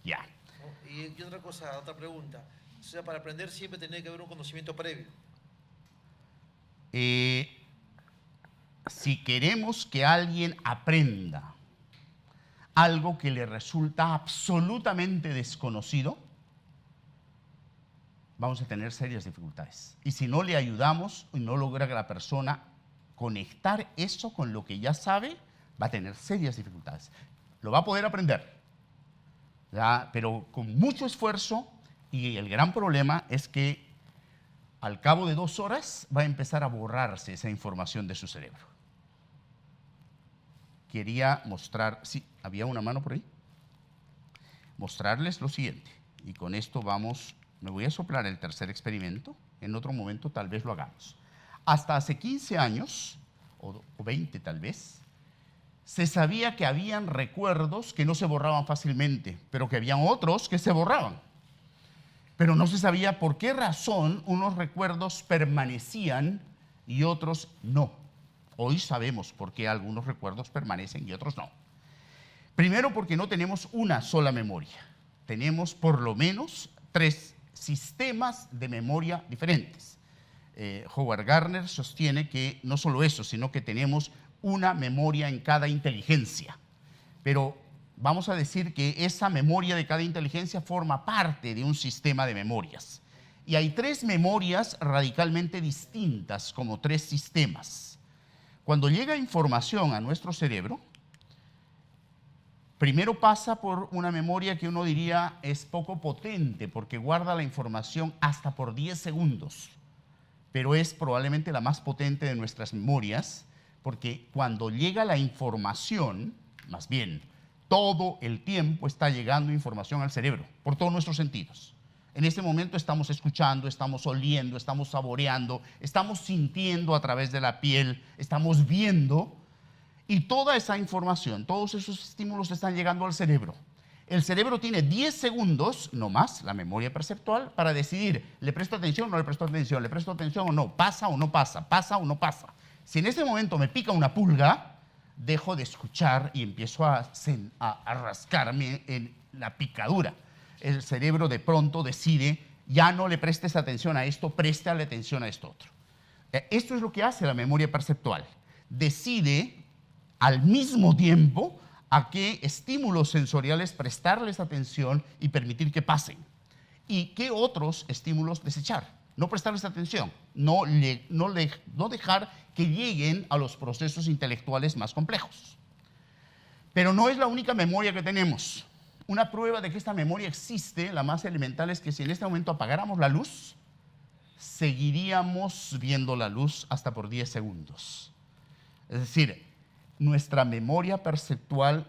Ya. ¿No? Y otra cosa, otra pregunta. O sea, para aprender siempre tiene que haber un conocimiento previo. Si queremos que alguien aprenda algo que le resulta absolutamente desconocido, vamos a tener serias dificultades. Y si no le ayudamos y no logra que la persona conectar eso con lo que ya sabe, va a tener serias dificultades. Lo va a poder aprender, ¿ya? Pero con mucho esfuerzo, y el gran problema es que al cabo de 2 horas va a empezar a borrarse esa información de su cerebro. Quería mostrar, sí, había una mano por ahí, mostrarles lo siguiente, y con esto vamos, me voy a soplar el tercer experimento, en otro momento tal vez lo hagamos. Hasta hace 15 años, o 20 tal vez, se sabía que habían recuerdos que no se borraban fácilmente, pero que habían otros que se borraban. Pero no se sabía por qué razón unos recuerdos permanecían y otros no. Hoy sabemos por qué algunos recuerdos permanecen y otros no. Primero, porque no tenemos una sola memoria. Tenemos por lo menos 3 sistemas de memoria diferentes. Howard Gardner sostiene que no solo eso, sino que tenemos una memoria en cada inteligencia. Pero vamos a decir que esa memoria de cada inteligencia forma parte de un sistema de memorias. Y hay 3 memorias radicalmente distintas, como 3 sistemas. Cuando llega información a nuestro cerebro, primero pasa por una memoria que uno diría es poco potente, porque guarda la información hasta por 10 segundos. Pero es probablemente la más potente de nuestras memorias, porque cuando llega la información, más bien, todo el tiempo está llegando información al cerebro, por todos nuestros sentidos. En este momento estamos escuchando, estamos oliendo, estamos saboreando, estamos sintiendo a través de la piel, estamos viendo, y toda esa información, todos esos estímulos están llegando al cerebro. El cerebro tiene 10 segundos, no más, la memoria perceptual, para decidir, ¿le presto atención o no le presto atención? ¿Le presto atención o no? ¿Pasa o no pasa? ¿Pasa o no pasa? Si en ese momento me pica una pulga, dejo de escuchar y empiezo a rascarme en la picadura. El cerebro de pronto decide, ya no le prestes atención a esto, préstale atención a esto otro. Esto es lo que hace la memoria perceptual. Decide al mismo tiempo a qué estímulos sensoriales prestarles atención y permitir que pasen. Y qué otros estímulos desechar. No prestarles atención, no dejar que lleguen a los procesos intelectuales más complejos. Pero no es la única memoria que tenemos. Una prueba de que esta memoria existe, la más elemental, es que si en este momento apagáramos la luz, seguiríamos viendo la luz hasta por 10 segundos. Es decir, nuestra memoria perceptual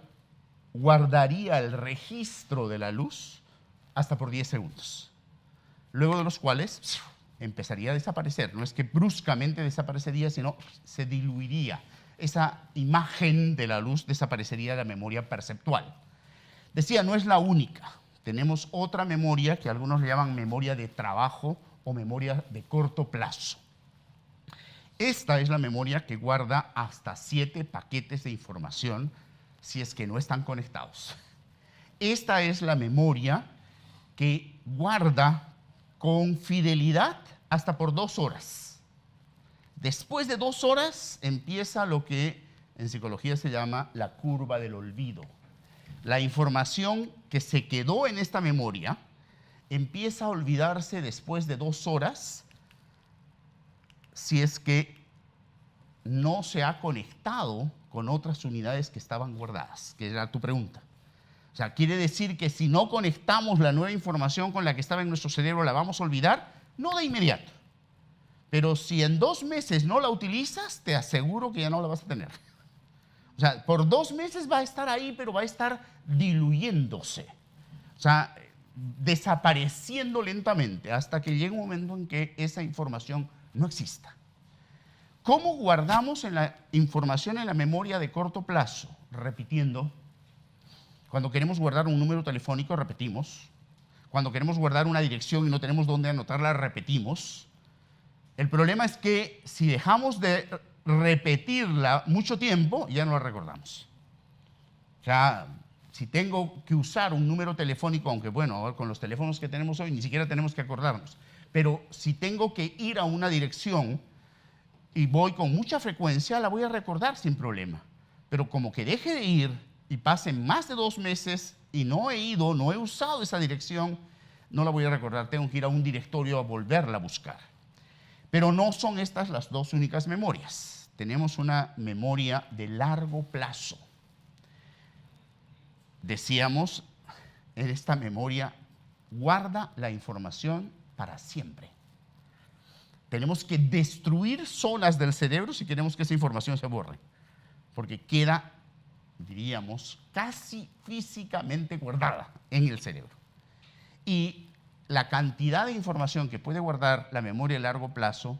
guardaría el registro de la luz hasta por 10 segundos, luego de los cuales empezaría a desaparecer. No es que bruscamente desaparecería, sino se diluiría. Esa imagen de la luz desaparecería de la memoria perceptual. Decía, no es la única. Tenemos otra memoria que algunos le llaman memoria de trabajo o memoria de corto plazo. Esta es la memoria que guarda hasta 7 paquetes de información si es que no están conectados. Esta es la memoria que guarda con fidelidad hasta por 2 horas. Después de 2 horas empieza lo que en psicología se llama la curva del olvido. La información que se quedó en esta memoria empieza a olvidarse después de 2 horas si es que no se ha conectado con otras unidades que estaban guardadas, que era tu pregunta. O sea, quiere decir que si no conectamos la nueva información con la que estaba en nuestro cerebro, ¿la vamos a olvidar? No de inmediato. Pero si en 2 meses no la utilizas, te aseguro que ya no la vas a tener. O sea, por 2 meses va a estar ahí, pero va a estar diluyéndose. O sea, desapareciendo lentamente hasta que llegue un momento en que esa información no exista. ¿Cómo guardamos la información en la memoria de corto plazo? Repitiendo. Cuando queremos guardar un número telefónico, repetimos. Cuando queremos guardar una dirección y no tenemos dónde anotarla, repetimos. El problema es que si dejamos de repetirla mucho tiempo, ya no la recordamos. O sea, si tengo que usar un número telefónico, aunque bueno, con los teléfonos que tenemos hoy ni siquiera tenemos que acordarnos, pero si tengo que ir a una dirección y voy con mucha frecuencia, la voy a recordar sin problema. Pero como que deje de ir y pasen más de 2 meses y no he ido, no he usado esa dirección, no la voy a recordar, tengo que ir a un directorio a volverla a buscar. Pero no son estas las 2 únicas memorias. Tenemos una memoria de largo plazo. Decíamos, esta memoria guarda la información para siempre. Tenemos que destruir zonas del cerebro si queremos que esa información se borre, porque queda, diríamos, casi físicamente guardada en el cerebro. Y la cantidad de información que puede guardar la memoria a largo plazo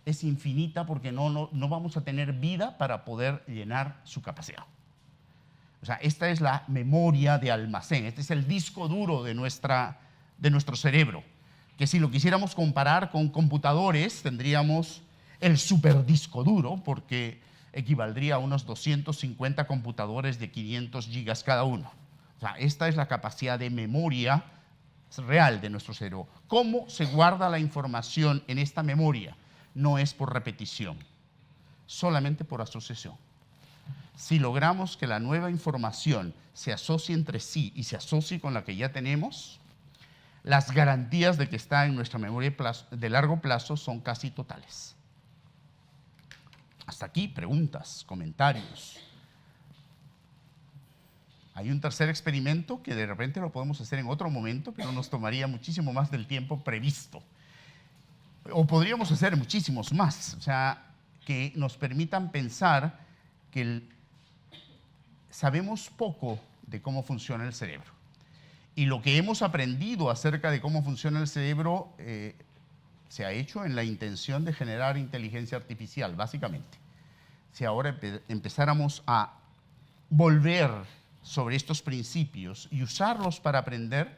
es infinita porque no vamos a tener vida para poder llenar su capacidad. O sea, esta es la memoria de almacén, este es el disco duro de nuestro cerebro, que si lo quisiéramos comparar con computadores, tendríamos el superdisco duro, porque equivaldría a unos 250 computadores de 500 gigas cada uno. O sea, esta es la capacidad de memoria real de nuestro cerebro. ¿Cómo se guarda la información en esta memoria? No es por repetición, solamente por asociación. Si logramos que la nueva información se asocie entre sí y se asocie con la que ya tenemos, las garantías de que está en nuestra memoria de largo plazo son casi totales. Hasta aquí, preguntas, comentarios. Hay un tercer experimento que de repente lo podemos hacer en otro momento, pero nos tomaría muchísimo más del tiempo previsto. O podríamos hacer muchísimos más, o sea, que nos permitan pensar que sabemos poco de cómo funciona el cerebro. Y lo que hemos aprendido acerca de cómo funciona el cerebro se ha hecho en la intención de generar inteligencia artificial, básicamente. Si ahora empezáramos a volver sobre estos principios y usarlos para aprender,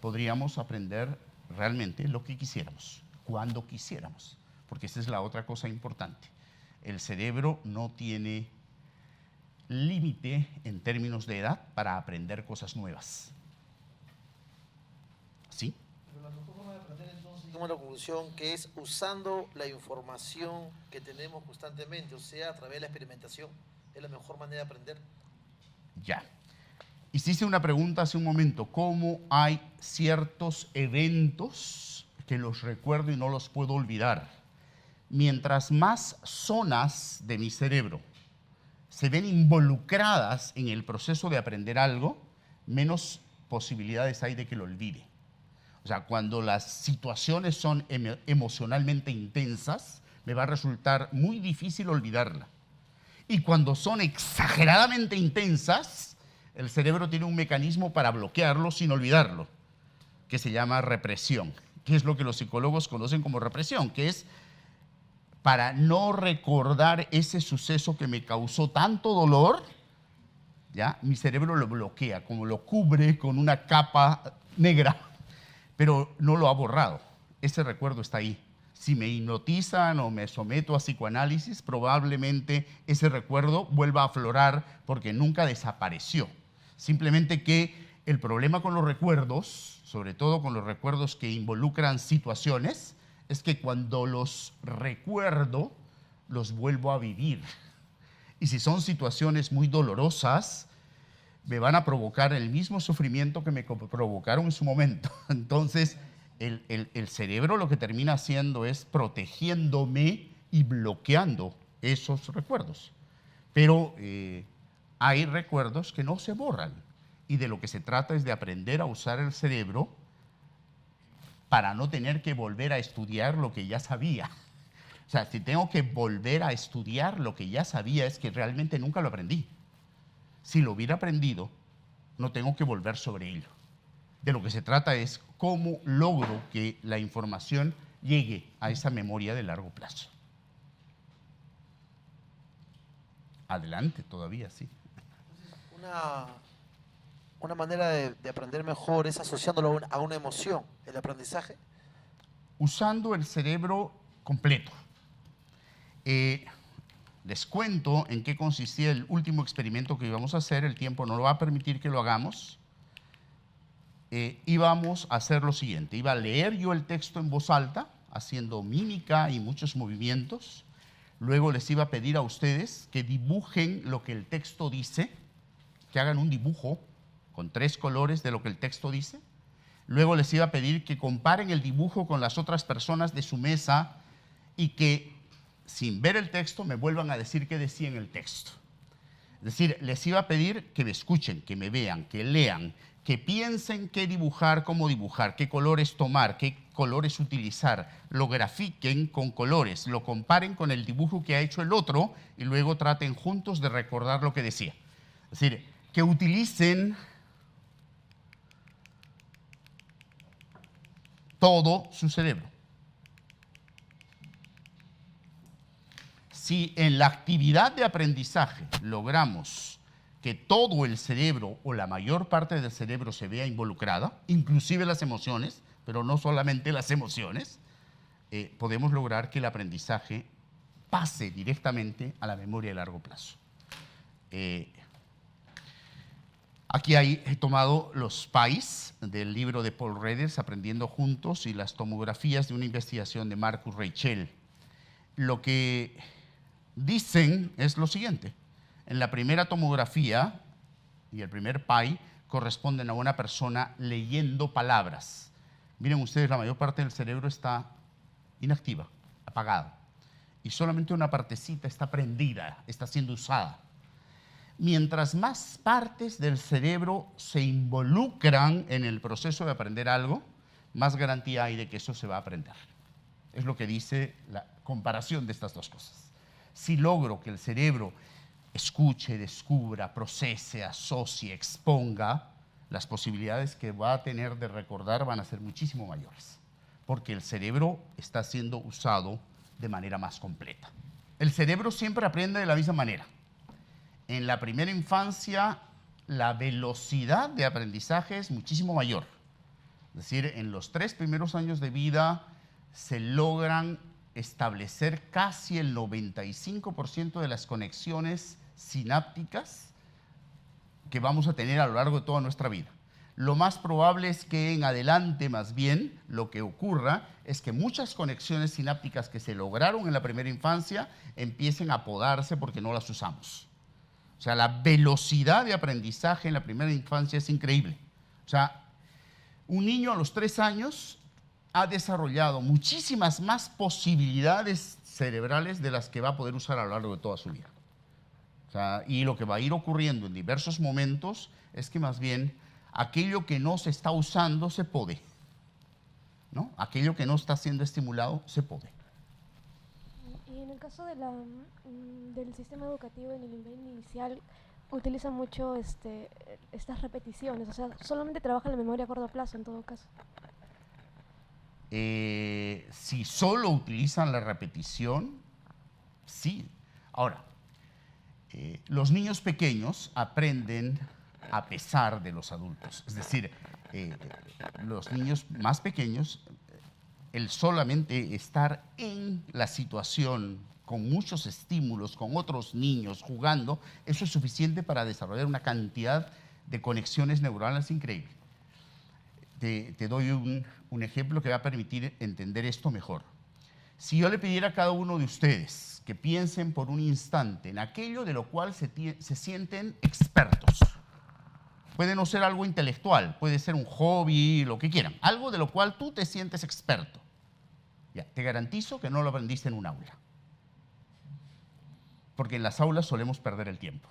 podríamos aprender realmente lo que quisiéramos, cuando quisiéramos, porque esa es la otra cosa importante. El cerebro no tiene límite en términos de edad para aprender cosas nuevas. ¿Sí? Pero la mejor forma de aprender entonces, llegamos a la conclusión que es usando la información que tenemos constantemente, o sea, a través de la experimentación, es la mejor manera de aprender. Ya. Hiciste una pregunta hace un momento, ¿cómo hay ciertos eventos que los recuerdo y no los puedo olvidar? Mientras más zonas de mi cerebro se ven involucradas en el proceso de aprender algo, menos posibilidades hay de que lo olvide. O sea, cuando las situaciones son emocionalmente intensas, me va a resultar muy difícil olvidarla. Y cuando son exageradamente intensas, el cerebro tiene un mecanismo para bloquearlo sin olvidarlo, que se llama represión, que es lo que los psicólogos conocen como represión, que es para no recordar ese suceso que me causó tanto dolor, ¿ya? Mi cerebro lo bloquea, como lo cubre con una capa negra, pero no lo ha borrado. Ese recuerdo está ahí. Si me hipnotizan o me someto a psicoanálisis, probablemente ese recuerdo vuelva a aflorar porque nunca desapareció. Simplemente que el problema con los recuerdos, sobre todo con los recuerdos que involucran situaciones, es que cuando los recuerdo, los vuelvo a vivir. Y si son situaciones muy dolorosas, me van a provocar el mismo sufrimiento que me provocaron en su momento. Entonces, el cerebro lo que termina haciendo es protegiéndome y bloqueando esos recuerdos. Pero hay recuerdos que no se borran. Y de lo que se trata es de aprender a usar el cerebro para no tener que volver a estudiar lo que ya sabía. O sea, si tengo que volver a estudiar lo que ya sabía, es que realmente nunca lo aprendí. Si lo hubiera aprendido, no tengo que volver sobre ello. De lo que se trata es cómo logro que la información llegue a esa memoria de largo plazo. Adelante, todavía sí. Una manera de aprender mejor es asociándolo a una emoción, el aprendizaje. Usando el cerebro completo. Les cuento en qué consistía el último experimento que íbamos a hacer. El tiempo no lo va a permitir que lo hagamos. Íbamos a hacer lo siguiente. Iba a leer yo el texto en voz alta, haciendo mímica y muchos movimientos. Luego les iba a pedir a ustedes que dibujen lo que el texto dice, que hagan un dibujo con 3 colores de lo que el texto dice. Luego les iba a pedir que comparen el dibujo con las otras personas de su mesa y que, sin ver el texto, me vuelvan a decir qué decía en el texto. Es decir, les iba a pedir que me escuchen, que me vean, que lean, que piensen qué dibujar, cómo dibujar, qué colores tomar, qué colores utilizar, lo grafiquen con colores, lo comparen con el dibujo que ha hecho el otro y luego traten juntos de recordar lo que decía. Es decir, que utilicen todo su cerebro. Si en la actividad de aprendizaje logramos que todo el cerebro o la mayor parte del cerebro se vea involucrada, inclusive las emociones, pero no solamente las emociones, podemos lograr que el aprendizaje pase directamente a la memoria de largo plazo. Aquí he tomado los PAIs del libro de Paul Redders, Aprendiendo Juntos, y las tomografías de una investigación de Marcus Reichel. Lo que dicen es lo siguiente. En la primera tomografía y el primer PAI corresponden a una persona leyendo palabras. Miren ustedes, la mayor parte del cerebro está inactiva, apagada. Y solamente una partecita está prendida, está siendo usada. Mientras más partes del cerebro se involucran en el proceso de aprender algo, más garantía hay de que eso se va a aprender. Es lo que dice la comparación de estas dos cosas. Si logro que el cerebro escuche, descubra, procese, asocie, exponga, las posibilidades que va a tener de recordar van a ser muchísimo mayores, porque el cerebro está siendo usado de manera más completa. El cerebro siempre aprende de la misma manera. En la primera infancia, la velocidad de aprendizaje es muchísimo mayor. Es decir, en los 3 primeros años de vida se logran establecer casi el 95% de las conexiones sinápticas que vamos a tener a lo largo de toda nuestra vida. Lo más probable es que en adelante, más bien, lo que ocurra es que muchas conexiones sinápticas que se lograron en la primera infancia empiecen a apodarse porque no las usamos. O sea, la velocidad de aprendizaje en la primera infancia es increíble. O sea, un niño a los 3 años ha desarrollado muchísimas más posibilidades cerebrales de las que va a poder usar a lo largo de toda su vida. O sea, y lo que va a ir ocurriendo en diversos momentos es que más bien aquello que no se está usando se pode, ¿no? Aquello que no está siendo estimulado se pode. Y en el caso del sistema educativo en el nivel inicial, utilizan mucho estas repeticiones, o sea, solamente trabaja la memoria a corto plazo en todo caso. Si solo utilizan la repetición, sí. Ahora, los niños pequeños aprenden a pesar de los adultos. Es decir, los niños más pequeños, el solamente estar en la situación con muchos estímulos, con otros niños jugando, eso es suficiente para desarrollar una cantidad de conexiones neuronales increíble. Te doy un ejemplo que va a permitir entender esto mejor. Si yo le pidiera a cada uno de ustedes que piensen por un instante en aquello de lo cual se sienten expertos. Puede no ser algo intelectual, puede ser un hobby, lo que quieran. Algo de lo cual tú te sientes experto. Ya, te garantizo que no lo aprendiste en un aula. Porque en las aulas solemos perder el tiempo.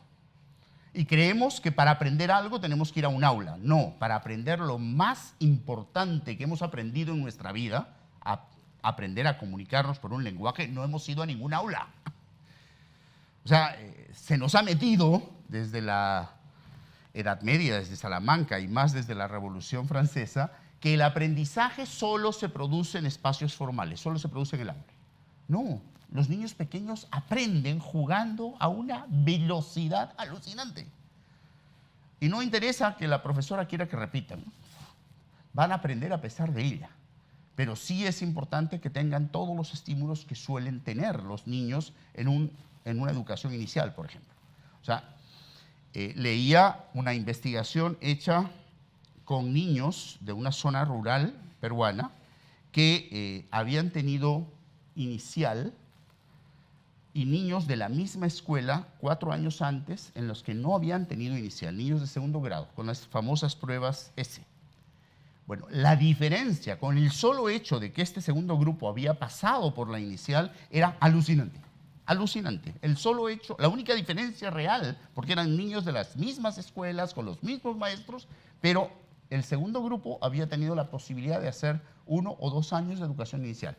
Y creemos que para aprender algo tenemos que ir a un aula. No, para aprender lo más importante que hemos aprendido en nuestra vida, aprender a comunicarnos por un lenguaje, no hemos ido a ningún aula. O sea, se nos ha metido desde la Edad Media, desde Salamanca y más desde la Revolución Francesa, que el aprendizaje solo se produce en espacios formales, solo se produce en el aula. No, los niños pequeños aprenden jugando a una velocidad alucinante. Y no interesa que la profesora quiera que repitan, van a aprender a pesar de ella. Pero sí es importante que tengan todos los estímulos que suelen tener los niños en una educación inicial, por ejemplo. O sea, leía una investigación hecha con niños de una zona rural peruana que habían tenido inicial y niños de la misma escuela 4 años antes en los que no habían tenido inicial, niños de segundo grado, con las famosas pruebas S. Bueno, la diferencia con el solo hecho de que este segundo grupo había pasado por la inicial era alucinante. Alucinante. El solo hecho, la única diferencia real, porque eran niños de las mismas escuelas, con los mismos maestros, pero el segundo grupo había tenido la posibilidad de hacer 1 o 2 años de educación inicial.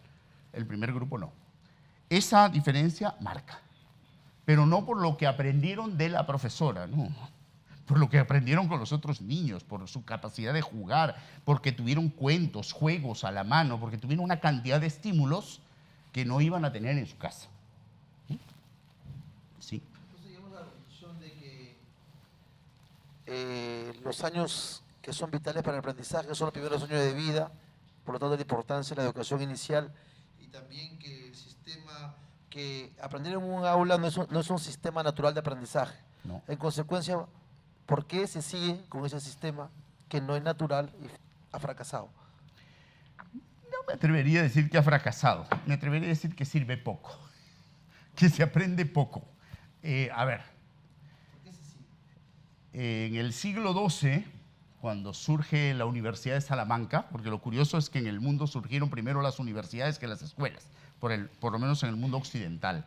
El primer grupo no. Esa diferencia marca, pero no por lo que aprendieron de la profesora, no. Por lo que aprendieron con los otros niños, por su capacidad de jugar, porque tuvieron cuentos, juegos a la mano, porque tuvieron una cantidad de estímulos que no iban a tener en su casa. Sí. Entonces llegamos a la conclusión de que los años que son vitales para el aprendizaje son los primeros años de vida, por lo tanto la importancia de la educación inicial y también que el sistema, que aprender en un aula no es un sistema natural de aprendizaje. No. En consecuencia, ¿por qué se sigue con ese sistema que no es natural y ha fracasado? No me atrevería a decir que ha fracasado, me atrevería a decir que sirve poco, que se aprende poco. A ver, ¿Por qué se sigue? en el siglo XII, cuando surge la Universidad de Salamanca, porque lo curioso es que en el mundo surgieron primero las universidades que las escuelas, por lo menos en el mundo occidental.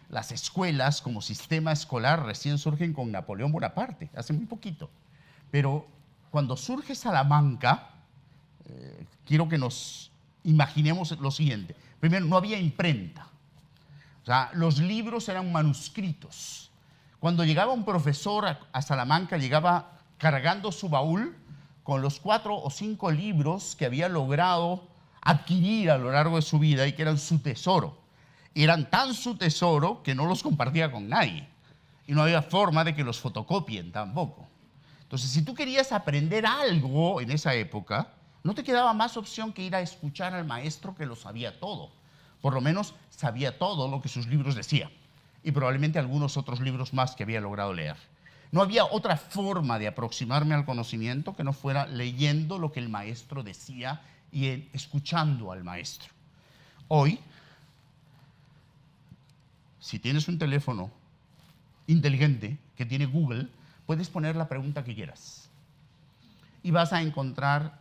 Las escuelas como sistema escolar recién surgen con Napoleón Bonaparte, hace muy poquito. Pero cuando surge Salamanca, quiero que nos imaginemos lo siguiente. Primero, no había imprenta. O sea, los libros eran manuscritos. Cuando llegaba un profesor a Salamanca, llegaba cargando su baúl con los 4 o 5 libros que había logrado adquirir a lo largo de su vida y que eran su tesoro. Eran tan su tesoro que no los compartía con nadie. Y no había forma de que los fotocopien tampoco. Entonces, si tú querías aprender algo en esa época, no te quedaba más opción que ir a escuchar al maestro que lo sabía todo. Por lo menos sabía todo lo que sus libros decían. Y probablemente algunos otros libros más que había logrado leer. No había otra forma de aproximarme al conocimiento que no fuera leyendo lo que el maestro decía y escuchando al maestro. Hoy, si tienes un teléfono inteligente que tiene Google, puedes poner la pregunta que quieras. Y vas a encontrar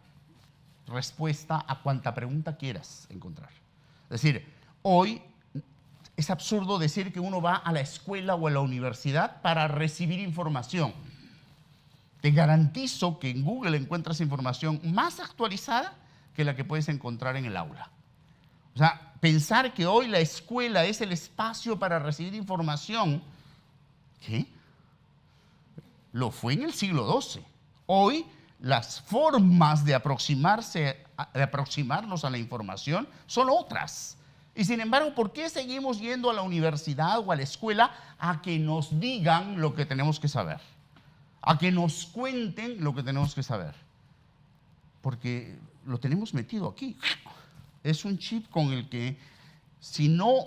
respuesta a cuanta pregunta quieras encontrar. Es decir, hoy es absurdo decir que uno va a la escuela o a la universidad para recibir información. Te garantizo que en Google encuentras información más actualizada que la que puedes encontrar en el aula. O sea, pensar que hoy la escuela es el espacio para recibir información, ¿qué? lo fue en el siglo XII. Hoy las formas de aproximarnos a la información son otras. Y sin embargo, ¿por qué seguimos yendo a la universidad o a la escuela a que nos digan lo que tenemos que saber? A que nos cuenten lo que tenemos que saber. Porque lo tenemos metido aquí. Es un chip con el que, si no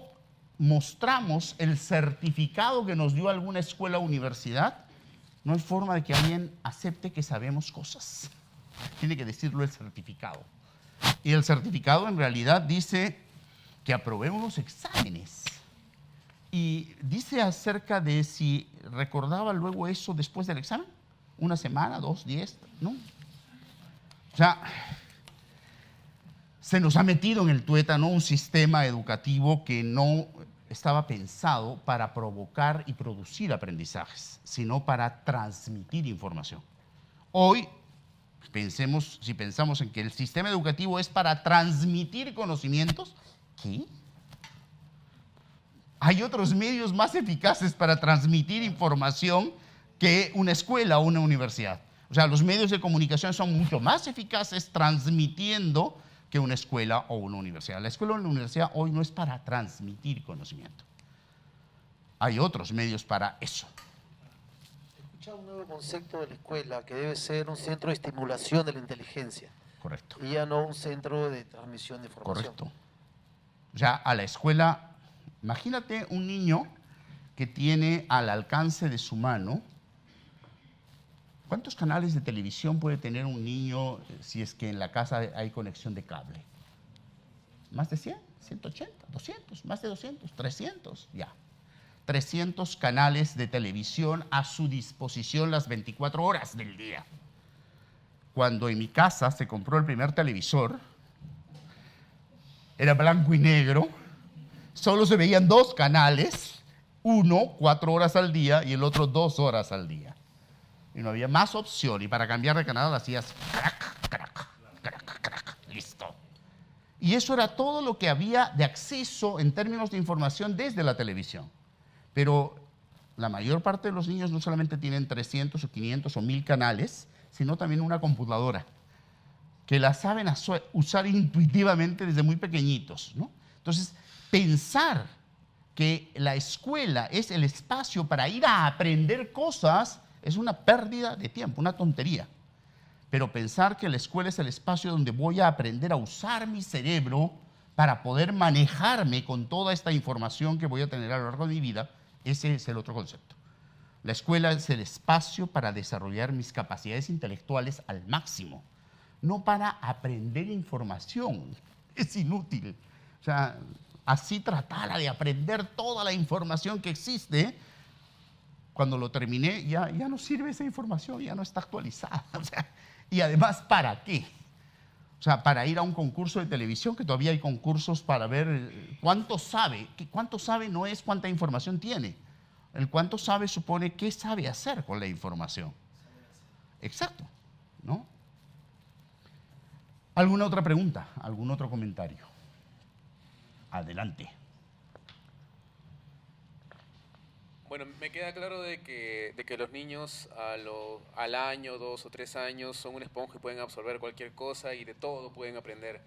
mostramos el certificado que nos dio alguna escuela o universidad, no hay forma de que alguien acepte que sabemos cosas. Tiene que decirlo el certificado. Y el certificado en realidad dice que aprobemos los exámenes. Y dice acerca de si recordaba luego eso después del examen. Una semana, 2, 10, ¿no? O sea, se nos ha metido en el tuétano un sistema educativo que no estaba pensado para provocar y producir aprendizajes, sino para transmitir información. Hoy, si pensamos en que el sistema educativo es para transmitir conocimientos, ¿qué? Hay otros medios más eficaces para transmitir información que una escuela o una universidad. O sea, los medios de comunicación son mucho más eficaces transmitiendo que una escuela o una universidad. La escuela o la universidad hoy no es para transmitir conocimiento. Hay otros medios para eso. He escuchado un nuevo concepto de la escuela que debe ser un centro de estimulación de la inteligencia. Correcto. Y ya no un centro de transmisión de información. Correcto. O sea, a la escuela, imagínate un niño que tiene al alcance de su mano. ¿Cuántos canales de televisión puede tener un niño si es que en la casa hay conexión de cable? ¿Más de 100? ¿180? ¿200? ¿Más de 200? ¿300? Ya. 300 canales de televisión a su disposición las 24 horas del día. Cuando en mi casa se compró el primer televisor, era blanco y negro, solo se veían 2 canales, uno 4 horas al día y el otro 2 horas al día. Y no había más opción, y para cambiar de canal hacías crack, crack, crack, crack, listo. Y eso era todo lo que había de acceso en términos de información desde la televisión. Pero la mayor parte de los niños no solamente tienen 300 o 500 o 1000 canales, sino también una computadora, que la saben usar intuitivamente desde muy pequeñitos, ¿no? Entonces, pensar que la escuela es el espacio para ir a aprender cosas es una pérdida de tiempo, una tontería. Pero pensar que la escuela es el espacio donde voy a aprender a usar mi cerebro para poder manejarme con toda esta información que voy a tener a lo largo de mi vida, ese es el otro concepto. La escuela es el espacio para desarrollar mis capacidades intelectuales al máximo, no para aprender información. Es inútil. O sea, así tratara de aprender toda la información que existe. Cuando lo terminé, ya no sirve esa información, ya no está actualizada. O sea, y además, ¿para qué? O sea, para ir a un concurso de televisión, que todavía hay concursos para ver cuánto sabe. Que cuánto sabe no es cuánta información tiene. El cuánto sabe supone qué sabe hacer con la información. Exacto, ¿no? ¿Alguna otra pregunta? ¿Algún otro comentario? Adelante. Bueno, me queda claro de que los niños al año, 2 o 3 años son una esponja y pueden absorber cualquier cosa y de todo pueden aprender.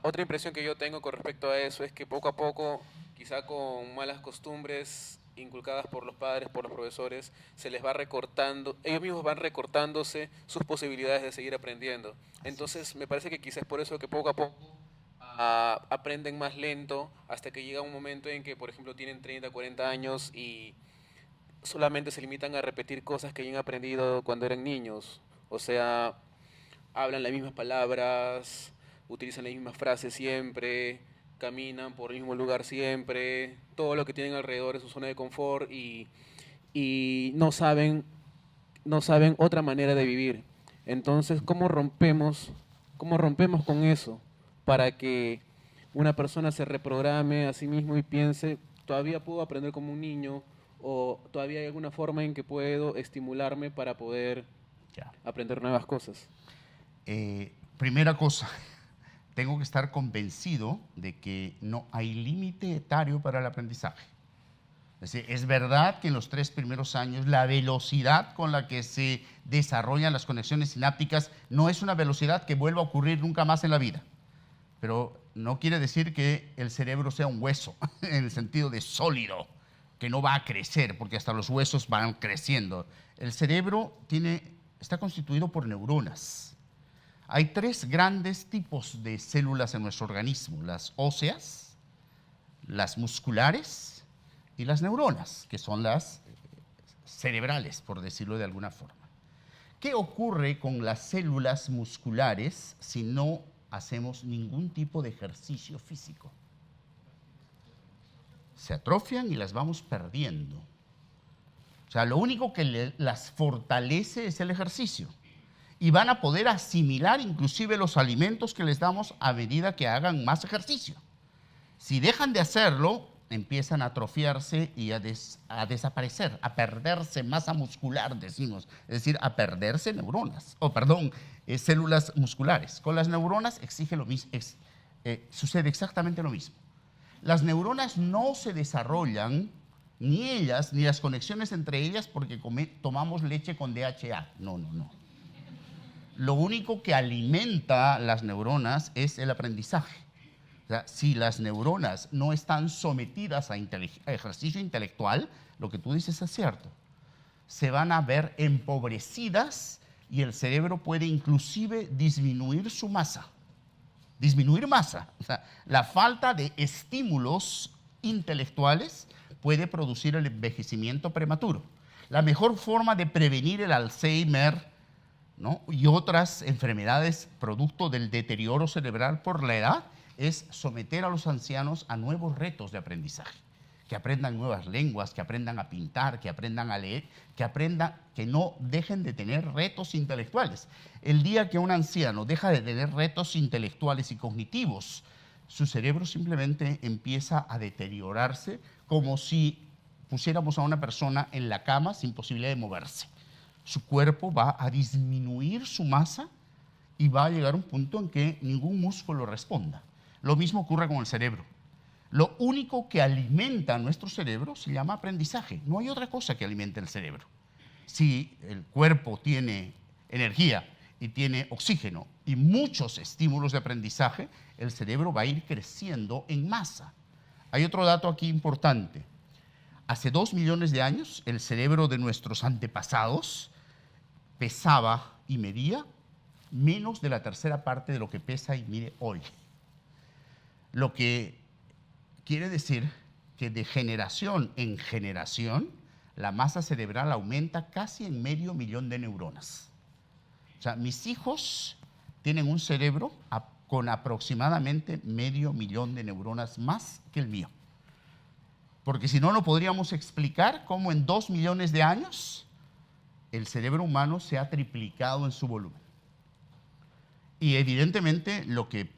Otra impresión que yo tengo con respecto a eso es que poco a poco, quizá con malas costumbres inculcadas por los padres, por los profesores, se les va recortando, ellos mismos van recortándose sus posibilidades de seguir aprendiendo. Entonces, me parece que quizás es por eso que poco a poco aprenden más lento hasta que llega un momento en que, por ejemplo, tienen 30, 40 años y solamente se limitan a repetir cosas que hayan aprendido cuando eran niños. O sea, hablan las mismas palabras, utilizan las mismas frases siempre, caminan por el mismo lugar siempre, todo lo que tienen alrededor es su zona de confort y no saben otra manera de vivir. Entonces, ¿cómo rompemos con eso? Para que una persona se reprograme a sí mismo y piense, todavía puedo aprender como un niño, o todavía hay alguna forma en que puedo estimularme para poder aprender nuevas cosas. Primera cosa, tengo que estar convencido de que no hay límite etario para el aprendizaje. Es decir, es verdad que en los 3 primeros años la velocidad con la que se desarrollan las conexiones sinápticas no es una velocidad que vuelva a ocurrir nunca más en la vida. Pero no quiere decir que el cerebro sea un hueso, en el sentido de sólido, que no va a crecer, porque hasta los huesos van creciendo. El cerebro está constituido por neuronas. Hay 3 grandes tipos de células en nuestro organismo: las óseas, las musculares y las neuronas, que son las cerebrales, por decirlo de alguna forma. ¿Qué ocurre con las células musculares si no hacemos ningún tipo de ejercicio físico? Se atrofian y las vamos perdiendo. O sea, lo único que las fortalece es el ejercicio. Y van a poder asimilar inclusive los alimentos que les damos a medida que hagan más ejercicio. Si dejan de hacerlo, empiezan a atrofiarse y a desaparecer, a perderse masa muscular, decimos, es decir, a perderse células musculares. Con las neuronas sucede exactamente lo mismo. Las neuronas no se desarrollan, ni ellas, ni las conexiones entre ellas, porque tomamos leche con DHA. No. Lo único que alimenta las neuronas es el aprendizaje. O sea, si las neuronas no están sometidas a ejercicio intelectual, lo que tú dices es cierto. Se van a ver empobrecidas y el cerebro puede inclusive disminuir su masa. Disminuir masa. O sea, la falta de estímulos intelectuales puede producir el envejecimiento prematuro. La mejor forma de prevenir el Alzheimer, ¿no?, y otras enfermedades producto del deterioro cerebral por la edad es someter a los ancianos a nuevos retos de aprendizaje, que aprendan nuevas lenguas, que aprendan a pintar, que aprendan a leer, que no dejen de tener retos intelectuales. El día que un anciano deja de tener retos intelectuales y cognitivos, su cerebro simplemente empieza a deteriorarse, como si pusiéramos a una persona en la cama sin posibilidad de moverse. Su cuerpo va a disminuir su masa y va a llegar a un punto en que ningún músculo responda. Lo mismo ocurre con el cerebro. Lo único que alimenta nuestro cerebro se llama aprendizaje. No hay otra cosa que alimente el cerebro. Si el cuerpo tiene energía y tiene oxígeno y muchos estímulos de aprendizaje, el cerebro va a ir creciendo en masa. Hay otro dato aquí importante. Hace 2 millones de años, el cerebro de nuestros antepasados pesaba y medía menos de la tercera parte de lo que pesa y mide hoy. Lo que quiere decir que de generación en generación la masa cerebral aumenta casi en 500.000 de neuronas. O sea, mis hijos tienen un cerebro con aproximadamente 500.000 de neuronas más que el mío. Porque si no, no podríamos explicar cómo en 2 millones de años el cerebro humano se ha triplicado en su volumen. Y evidentemente lo que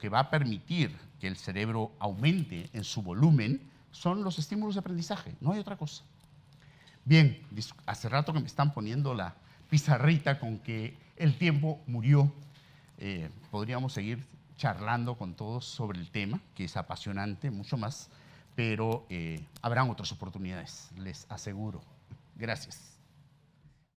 va a permitir que el cerebro aumente en su volumen son los estímulos de aprendizaje, no hay otra cosa. Bien, hace rato que me están poniendo la pizarrita con que el tiempo murió. Podríamos seguir charlando con todos sobre el tema, que es apasionante, mucho más, pero habrán otras oportunidades, les aseguro. Gracias.